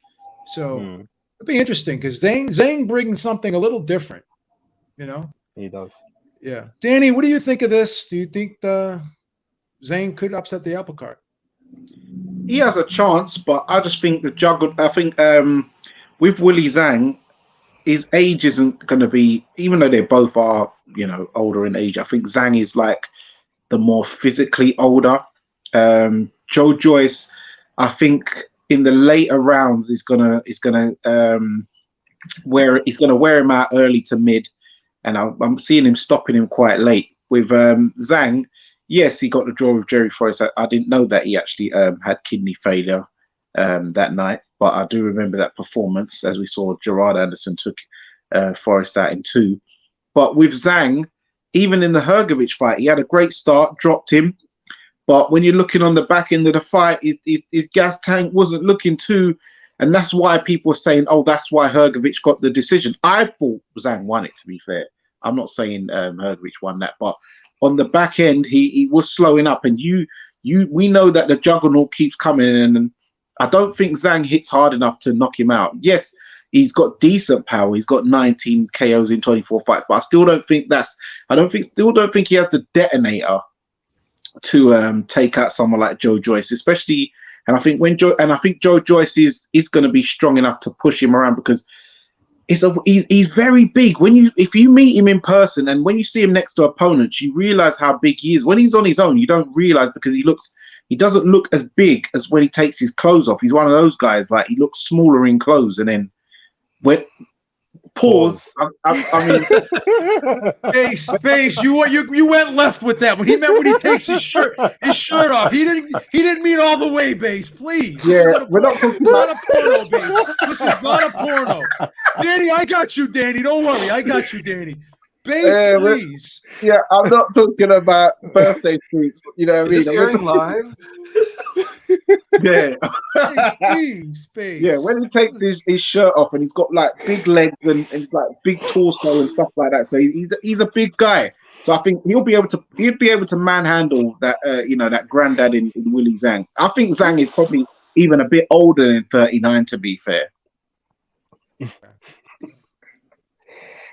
So it'd be interesting, because Zhang brings something a little different, He does. Yeah. Danny, what do you think of this? Do you think Zhang could upset the apple cart? He has a chance, but I just think with Willie Zhang, his age isn't going to be, even though they both are, older in age. I think Zhang is like the more physically older. Joe Joyce, I think in the later rounds he's gonna wear him out early to mid, and I'm seeing him stopping him quite late. With Zhang, yes, he got the draw with Jerry Forrest. I didn't know that he actually had kidney failure that night, but I do remember that performance, as we saw Gerard Anderson took Forrest out in 2. But with Zhang, even in the Hrgovic fight, he had a great start, dropped him. But when you're looking on the back end of the fight, his gas tank wasn't looking too, and that's why people were saying, oh, that's why Hrgovic got the decision. I thought Zhang won it, to be fair. I'm not saying Hrgovic won that, but on the back end, he was slowing up, and we know that the juggernaut keeps coming, and I don't think Zhang hits hard enough to knock him out. Yes, he's got decent power. He's got 19 KOs in 24 fights, but I still don't think he has the detonator to take out someone like Joe Joyce, especially. And I think Joe Joyce is going to be strong enough to push him around, because he's very big. If you meet him in person and when you see him next to opponents, you realize how big he is. When he's on his own, you don't realize, because he doesn't look as big as when he takes his clothes off. He's one of those guys, like, he looks smaller in clothes, and then Pause. I mean, Space. You went left with that. When he takes his shirt off. He didn't mean all the way, Base. Please. Yeah, We're not talking about a porno, Base. This is not a porno. Danny, I got you, Danny. Don't worry, I got you, Danny. Base, please. Yeah, I'm not talking about birthday treats. You know what I mean? Is this airing live? Yeah. Please, Base. Yeah, when he takes his shirt off and he's got like big legs and he's like big torso and stuff like that. So he's a big guy. So I think he'll be able to manhandle that that granddad in Willie Zhang. I think Zhang is probably even a bit older than 39, to be fair.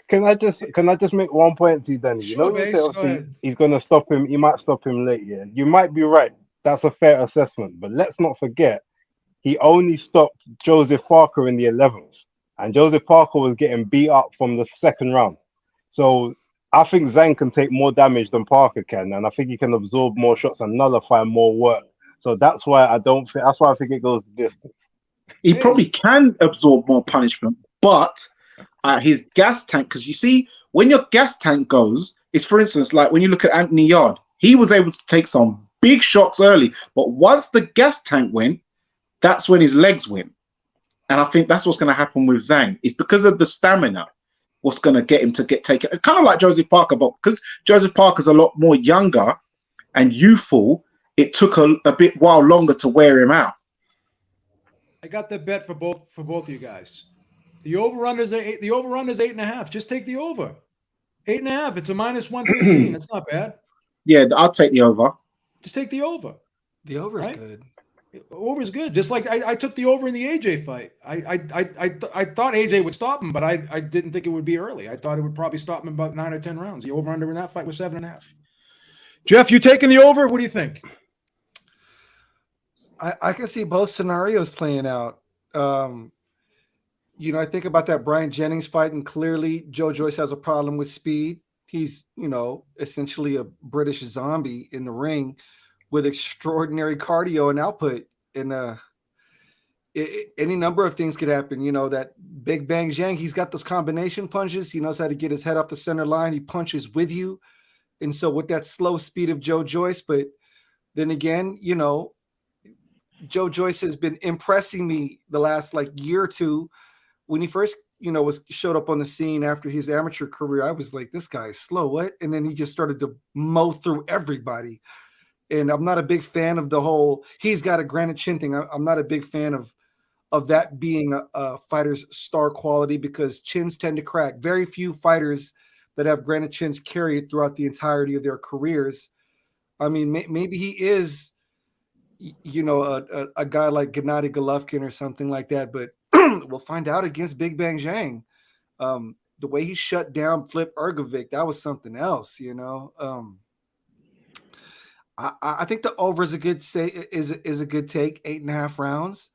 Can I just make one point to you, Danny? Sure, You say Go obviously ahead. he's gonna stop him. He might stop him late. Yeah, you might be right. That's a fair assessment. But let's not forget, he only stopped Joseph Parker in the 11th, and Joseph Parker was getting beat up from the second round. So I think Zhang can take more damage than Parker can, and I think he can absorb more shots and nullify more work. So that's why I think it goes the distance. He probably can absorb more punishment, but his gas tank, because you see, when your gas tank goes, it's, for instance, like when you look at Anthony Yard, he was able to take some big shots early, but once the gas tank went, that's when his legs went. And I think that's what's going to happen with Zhang. It's because of the stamina what's going to get him to get taken. Kind of like Joseph Parker, but because Joseph Parker's a lot more younger and youthful, it took a bit while longer to wear him out. I got the bet for both of you guys. The over-under is 8.5. Just take the over. 8.5. It's a -115. That's not bad. Yeah, I'll take the over. Just take the over. The over is good. Over is good. Just like I took the over in the AJ fight. I thought AJ would stop him, but I didn't think it would be early. I thought it would probably stop him about 9 or 10 rounds. The over-under in that fight was 7.5. Jeff, you taking the over? What do you think? I can see both scenarios playing out. I think about that Brian Jennings fight, and clearly Joe Joyce has a problem with speed. He's, essentially a British zombie in the ring with extraordinary cardio and output. And any number of things could happen. That Big Bang Zhang, he's got those combination punches. He knows how to get his head off the center line. He punches with you. And so with that slow speed of Joe Joyce, but then again, Joe Joyce has been impressing me the last year or two. When he first, showed up on the scene after his amateur career, I was like, this guy is slow. What? And then he just started to mow through everybody. And I'm not a big fan of the whole, he's got a granite chin thing. I'm not a big fan of that being a fighter's star quality, because chins tend to crack. Very few fighters that have granite chins carry it throughout the entirety of their careers. I mean, maybe he is, a guy like Gennady Golovkin or something like that, but we'll find out against Big Bang Zhang. The way he shut down Flip Ergovic, that was something else, I think the over is a good is a good take. 8.5 rounds.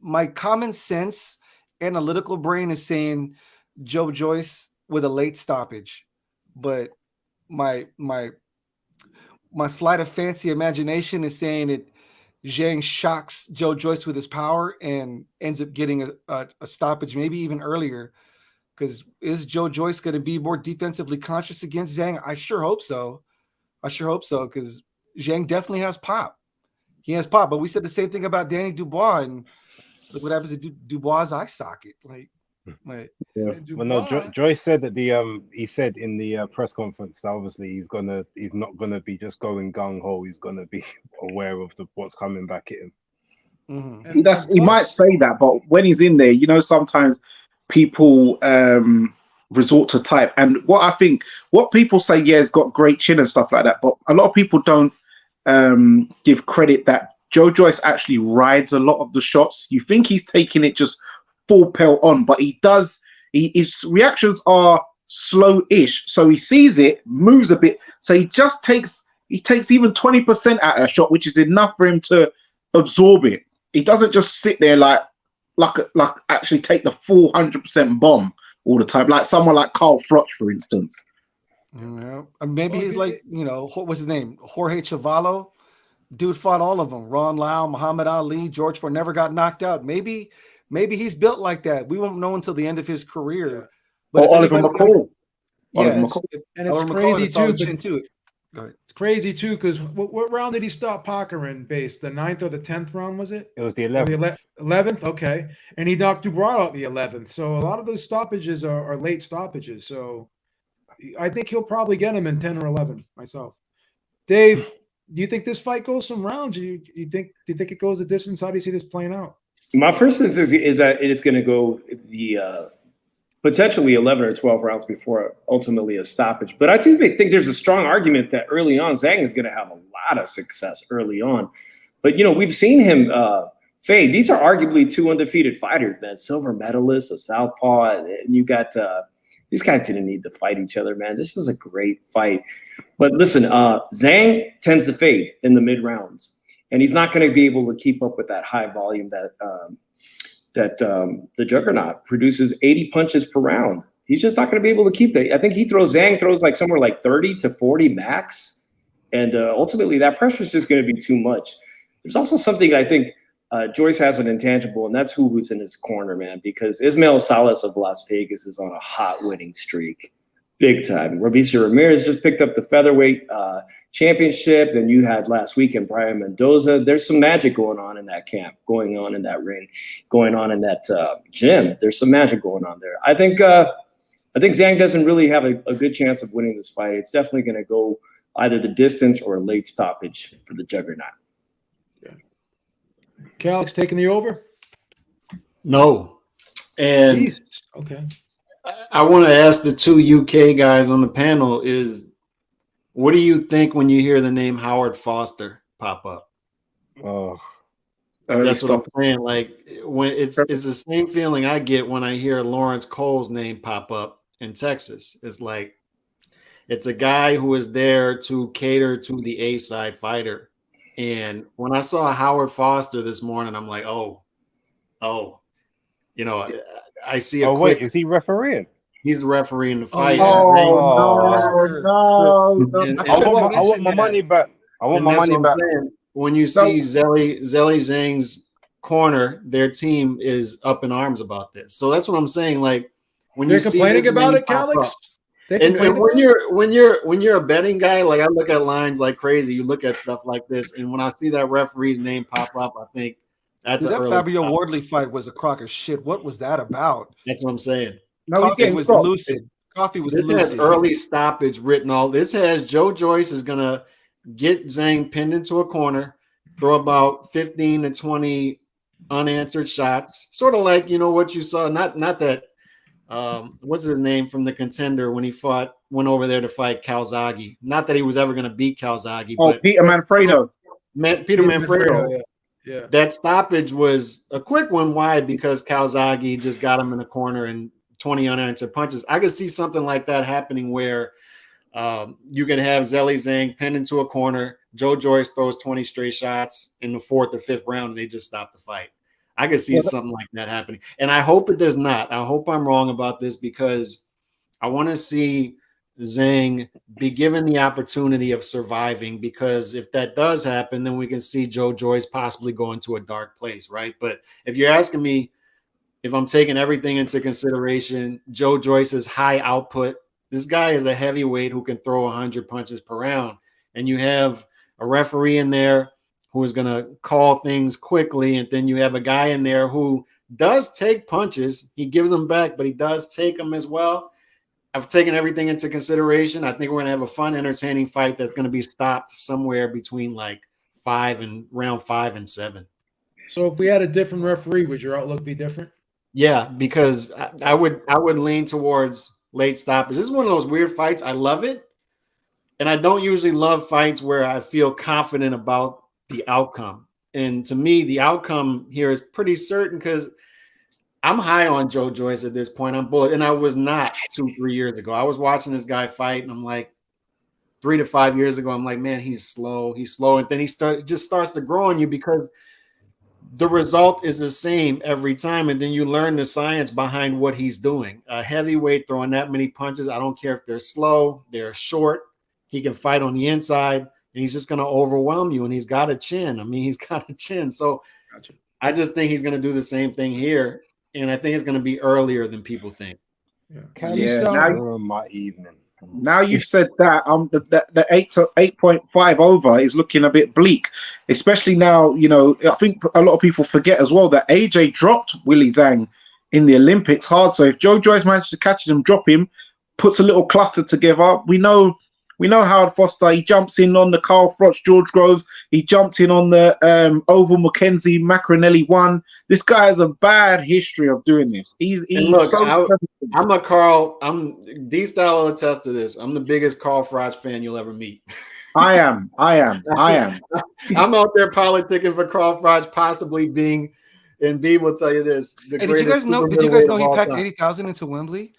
My common sense analytical brain is saying Joe Joyce with a late stoppage, but my flight of fancy imagination is saying it. Zhang shocks Joe Joyce with his power and ends up getting a stoppage, maybe even earlier. Because is Joe Joyce going to be more defensively conscious against Zhang? I sure hope so. Because Zhang definitely has pop. He has pop. But we said the same thing about Danny Dubois, and look what happens to Dubois' eye socket. Yeah. Well, no, Joyce said that he said in the press conference, obviously he's not gonna be just going gung ho. He's gonna be aware of what's coming back at him. Mm-hmm. He might say that, but when he's in there, sometimes people resort to type. And what people say, he's got great chin and stuff like that, but a lot of people don't give credit that Joe Joyce actually rides a lot of the shots. You think he's taking it just full pelt on, but he does. His reactions are slow-ish, so he sees it, moves a bit, so he takes even 20% out of a shot, which is enough for him to absorb it. He doesn't just sit there like actually take the full 100% bomb all the time, like someone like Carl Froch, for instance. Maybe he's like, what's his name? Jorge Chavallo. Dude fought all of them. Ron Lau, Muhammad Ali, George Ford, never got knocked out. Maybe Maybe he's built like that. We won't know until the end of his career. Or if Oliver anybody's McCall. Yeah, Oliver it's- McCall. if And it's Oliver McCall crazy had a solid too. chin too. Go ahead. It's crazy too because what round did he stop Parker in base? The 9th or the 10th round was it? It was the Or 11th. 11th, okay. And he knocked Dubois out the 11th. So a lot of those stoppages are late stoppages. So I think he'll probably get him in 10 or 11 myself. Dave, do you think this fight goes some rounds? Do you think it goes a distance? How do you see this playing out? My first sense is that it is going to go the potentially 11 or 12 rounds before ultimately a stoppage. But I do think there's a strong argument that early on, Zhang is going to have a lot of success early on. But, we've seen him fade. These are arguably two undefeated fighters, man. Silver medalists, a southpaw, and you got these guys didn't need to fight each other, man. This is a great fight. But listen, Zhang tends to fade in the mid rounds, and he's not going to be able to keep up with that high volume that the Juggernaut produces 80 punches per round. He's just not going to be able to keep that. I think Zhang throws like somewhere like 30 to 40 max, and ultimately that pressure is just going to be too much. There's also something I think Joyce has an intangible, and that's who's in his corner, man, because Ismael Salas of Las Vegas is on a hot winning streak. Big time. Robeisio Ramirez just picked up the featherweight championship. Then you had last weekend Brian Mendoza. There's some magic going on in that camp, going on in that ring, going on in that gym. There's some magic going on there. I think Zhang doesn't really have a good chance of winning this fight. It's definitely going to go either the distance or a late stoppage for the Juggernaut. Calix taking the over? No. And Jesus. Okay. I want to ask the two UK guys on the panel is, what do you think when you hear the name Howard Foster pop up? Oh, that's what I'm saying. Like when it's the same feeling I get when I hear Lawrence Cole's name pop up in Texas. It's like it's a guy who is there to cater to the A-side fighter. And when I saw Howard Foster this morning, I'm like, I see a quick. Wait, is he refereeing? He's the referee in the fight. No. I want my money back. When you see Zhilei Zhang's corner, their team is up in arms about this. So that's what I'm saying. Like when They're you're complaining about it, Calix. And when you're a betting guy, like I look at lines like crazy. You look at stuff like this, and when I see that referee's name pop up, I think that's that Fabio Wardley fight was a crock of shit. What was that about? That's what I'm saying. Coffee was lucid. This has early stoppage written all. This has Joe Joyce is gonna get Zhang pinned into a corner, throw about 15 to 20 unanswered shots, sort of like what you saw. Not that. What's his name from the Contender when he went over there to fight Calzaghe? Not that he was ever going to beat Calzaghe. But Peter Manfredo. Peter Manfredo. Yeah. That stoppage was a quick one. Why? Because Calzaghe just got him in the corner and 20 unanswered punches. I could see something like that happening where you can have Zhilei Zhang pinned into a corner. Joe Joyce throws 20 straight shots in the 4th or 5th round, and they just stop the fight. I could see something like that happening. And I hope it does not. I hope I'm wrong about this because I want to see Zhang be given the opportunity of surviving, because if that does happen, then we can see Joe Joyce possibly go into a dark place, right? But if you're asking me if I'm taking everything into consideration, Joe Joyce's high output, this guy is a heavyweight who can throw 100 punches per round. And you have a referee in there who is going to call things quickly. And then you have a guy in there who does take punches. He gives them back, but he does take them as well. I've taken everything into consideration. I think we're going to have a fun, entertaining fight that's going to be stopped somewhere between like round 5 and 7. So if we had a different referee, would your outlook be different? Yeah, because I would lean towards late stoppage. This is one of those weird fights. I love it. And I don't usually love fights where I feel confident about the outcome. And to me, the outcome here is pretty certain because I'm high on Joe Joyce at this point. I'm bullish, and I was not 2-3 years ago. I was watching this guy fight, and I'm like, 3 to 5 years ago, I'm like, man, he's slow. And then he just starts to grow on you because the result is the same every time. And then you learn the science behind what he's doing. A heavyweight throwing that many punches, I don't care if they're slow, they're short. He can fight on the inside. And he's just going to overwhelm you. And he's got a chin. I mean, he's got a chin. So I just think he's going to do the same thing here, and I think it's going to be earlier than people think. Yeah. Ruin my evening. Now you've said that, the 8.5 over is looking a bit bleak, especially now. I think a lot of people forget as well that AJ dropped Willie Zhang in the Olympics hard. So if Joe Joyce manages to catch him, drop him, puts a little cluster together, we know Howard Foster. He jumps in on the Carl Froch, George Groves. He jumped in on the Oval McKenzie, Macronelli 1. This guy has a bad history of doing this. He's look, so. D-Style will attest to this. I'm the biggest Carl Froch fan you'll ever meet. I am. I'm out there politicking for Carl Froch possibly being, and B will tell you this. Hey, did you guys know he packed 80,000 into Wembley?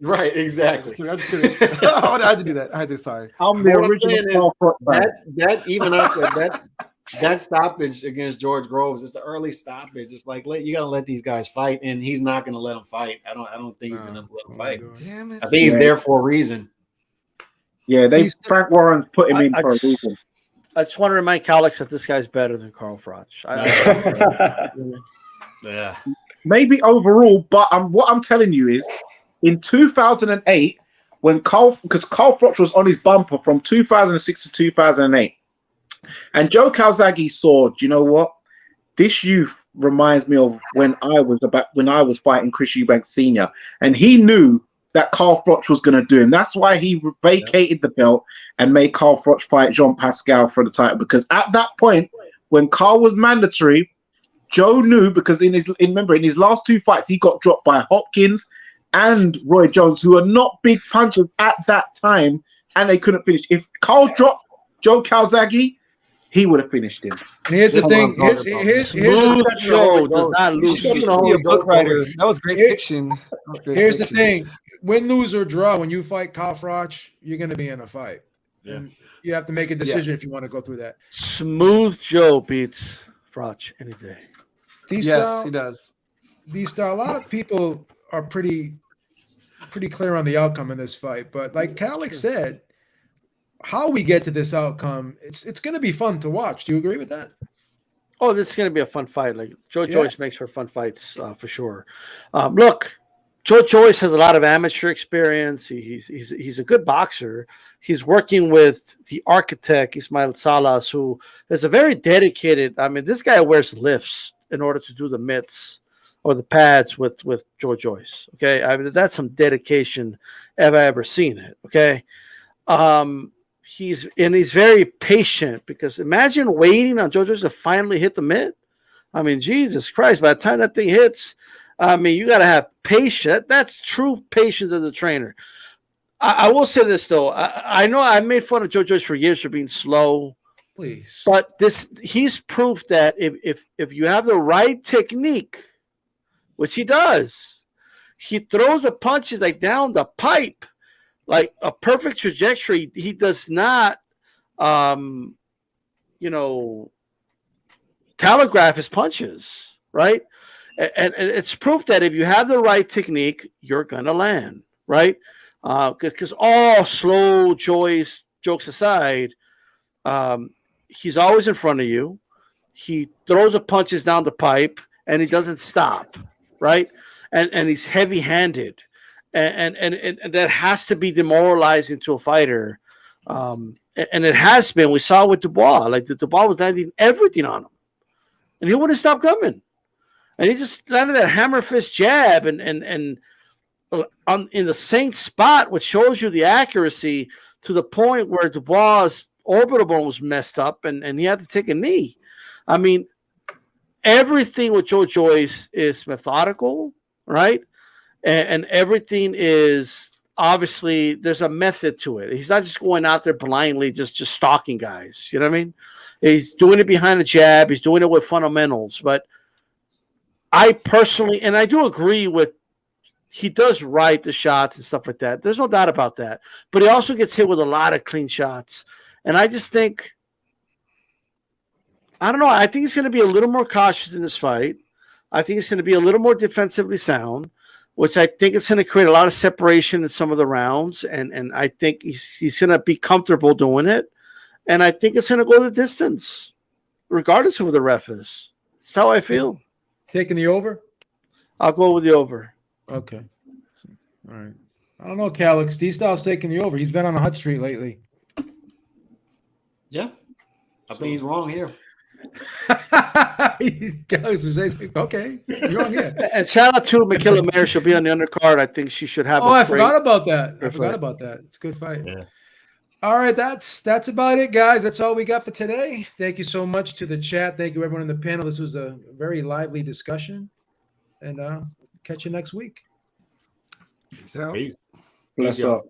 Right, exactly. I had to do that. I had to. Sorry. I'm the original Carl Froch fan. That stoppage against George Groves, it's an early stoppage. It's like you gotta let these guys fight, and he's not gonna let them fight. I don't think he's gonna let them fight. Damn it. I think he's there for a reason. Yeah, Frank Warren put him in for a reason. I just want to remind Calix that this guy's better than Carl Froch. Yeah. Maybe overall, but what I'm telling you is, in 2008, because Carl Froch was on his bumper from 2006 to 2008. And Joe Calzaghe saw, do you know what? This youth reminds me of when I was fighting Chris Eubanks Sr. And he knew that Carl Froch was going to do him. That's why he vacated the belt and made Carl Froch fight Jean Pascal for the title. Because at that point, when Carl was mandatory, Joe knew, because remember in his last two fights, he got dropped by Hopkins and Roy Jones, who are not big punchers at that time, and they couldn't finish. If Carl dropped Joe Calzaghe, he would have finished him. And here's the thing. Here's the Joe does not lose. Be a book writer. That was great fiction. Here's the thing. Win, lose, or draw, when you fight Carl Froch, you're going to be in a fight. Yeah. And you have to make a decision if you want to go through that. Smooth Joe beats Froch any day. Yes, he does. D-Star, a lot of people are pretty clear on the outcome in this fight. But like Calix said, how we get to this outcome, it's going to be fun to watch. Do you agree with that? Oh, this is going to be a fun fight. Like Joyce makes for fun fights for sure. Look, Joe Joyce has a lot of amateur experience. He's a good boxer. He's working with the architect Ismail Salas, who is a very dedicated. I mean, this guy wears lifts in order to do the mitts or the pads with Joe Joyce. Okay, I mean, that's some dedication if I ever seen it. Okay. He's very patient, because imagine waiting on Joe Joyce to finally hit the mitt. I mean, Jesus Christ, by the time that thing hits, I mean, you got to have patience. That's true patience as a trainer. I will say this, though. I know I made fun of Joe Joyce for years for being slow. Please. But he's proof that if you have the right technique, which he does, he throws the punches like down the pipe, like a perfect trajectory. He does not, telegraph his punches, right? And it's proof that if you have the right technique, you're going to land, right? Because all slow Joyce jokes aside, he's always in front of you. He throws the punches down the pipe, and he doesn't stop, right? And he's heavy-handed. And that has to be demoralizing to a fighter. And it has been. We saw it with Dubois. Like, Dubois was landing everything on him. And he wouldn't stop coming. And he just landed that hammer fist jab and in the same spot, which shows you the accuracy to the point where Dubois' orbital bone was messed up and he had to take a knee. I mean, everything with Joe Joyce is methodical, right? And everything is obviously, there's a method to it. He's not just going out there blindly, just stalking guys. You know what I mean? He's doing it behind the jab. He's doing it with fundamentals. But I personally, and I do agree with, he does right the shots and stuff like that. There's no doubt about that. But he also gets hit with a lot of clean shots. And I just think, I don't know. I think he's going to be a little more cautious in this fight. I think he's going to be a little more defensively sound, which I think is going to create a lot of separation in some of the rounds. And I think he's going to be comfortable doing it. And I think it's going to go the distance, regardless of who the ref is. how I feel. Taking the over? I'll go with the over. Okay. All right. I don't know, Calix. D-Style's taking the over. He's been on a hot streak lately. Yeah. I think he's wrong here. Okay. You're wrong here. And shout out to Makila Mayer. She'll be on the undercard. I think she should have. Oh, I forgot about that. I forgot fight. about that. It's a good fight. Yeah. All right, that's about it, guys. That's all we got for today. Thank you so much to the chat. Thank you, everyone in the panel. This was a very lively discussion, and catch you next week. Peace out. Bless up.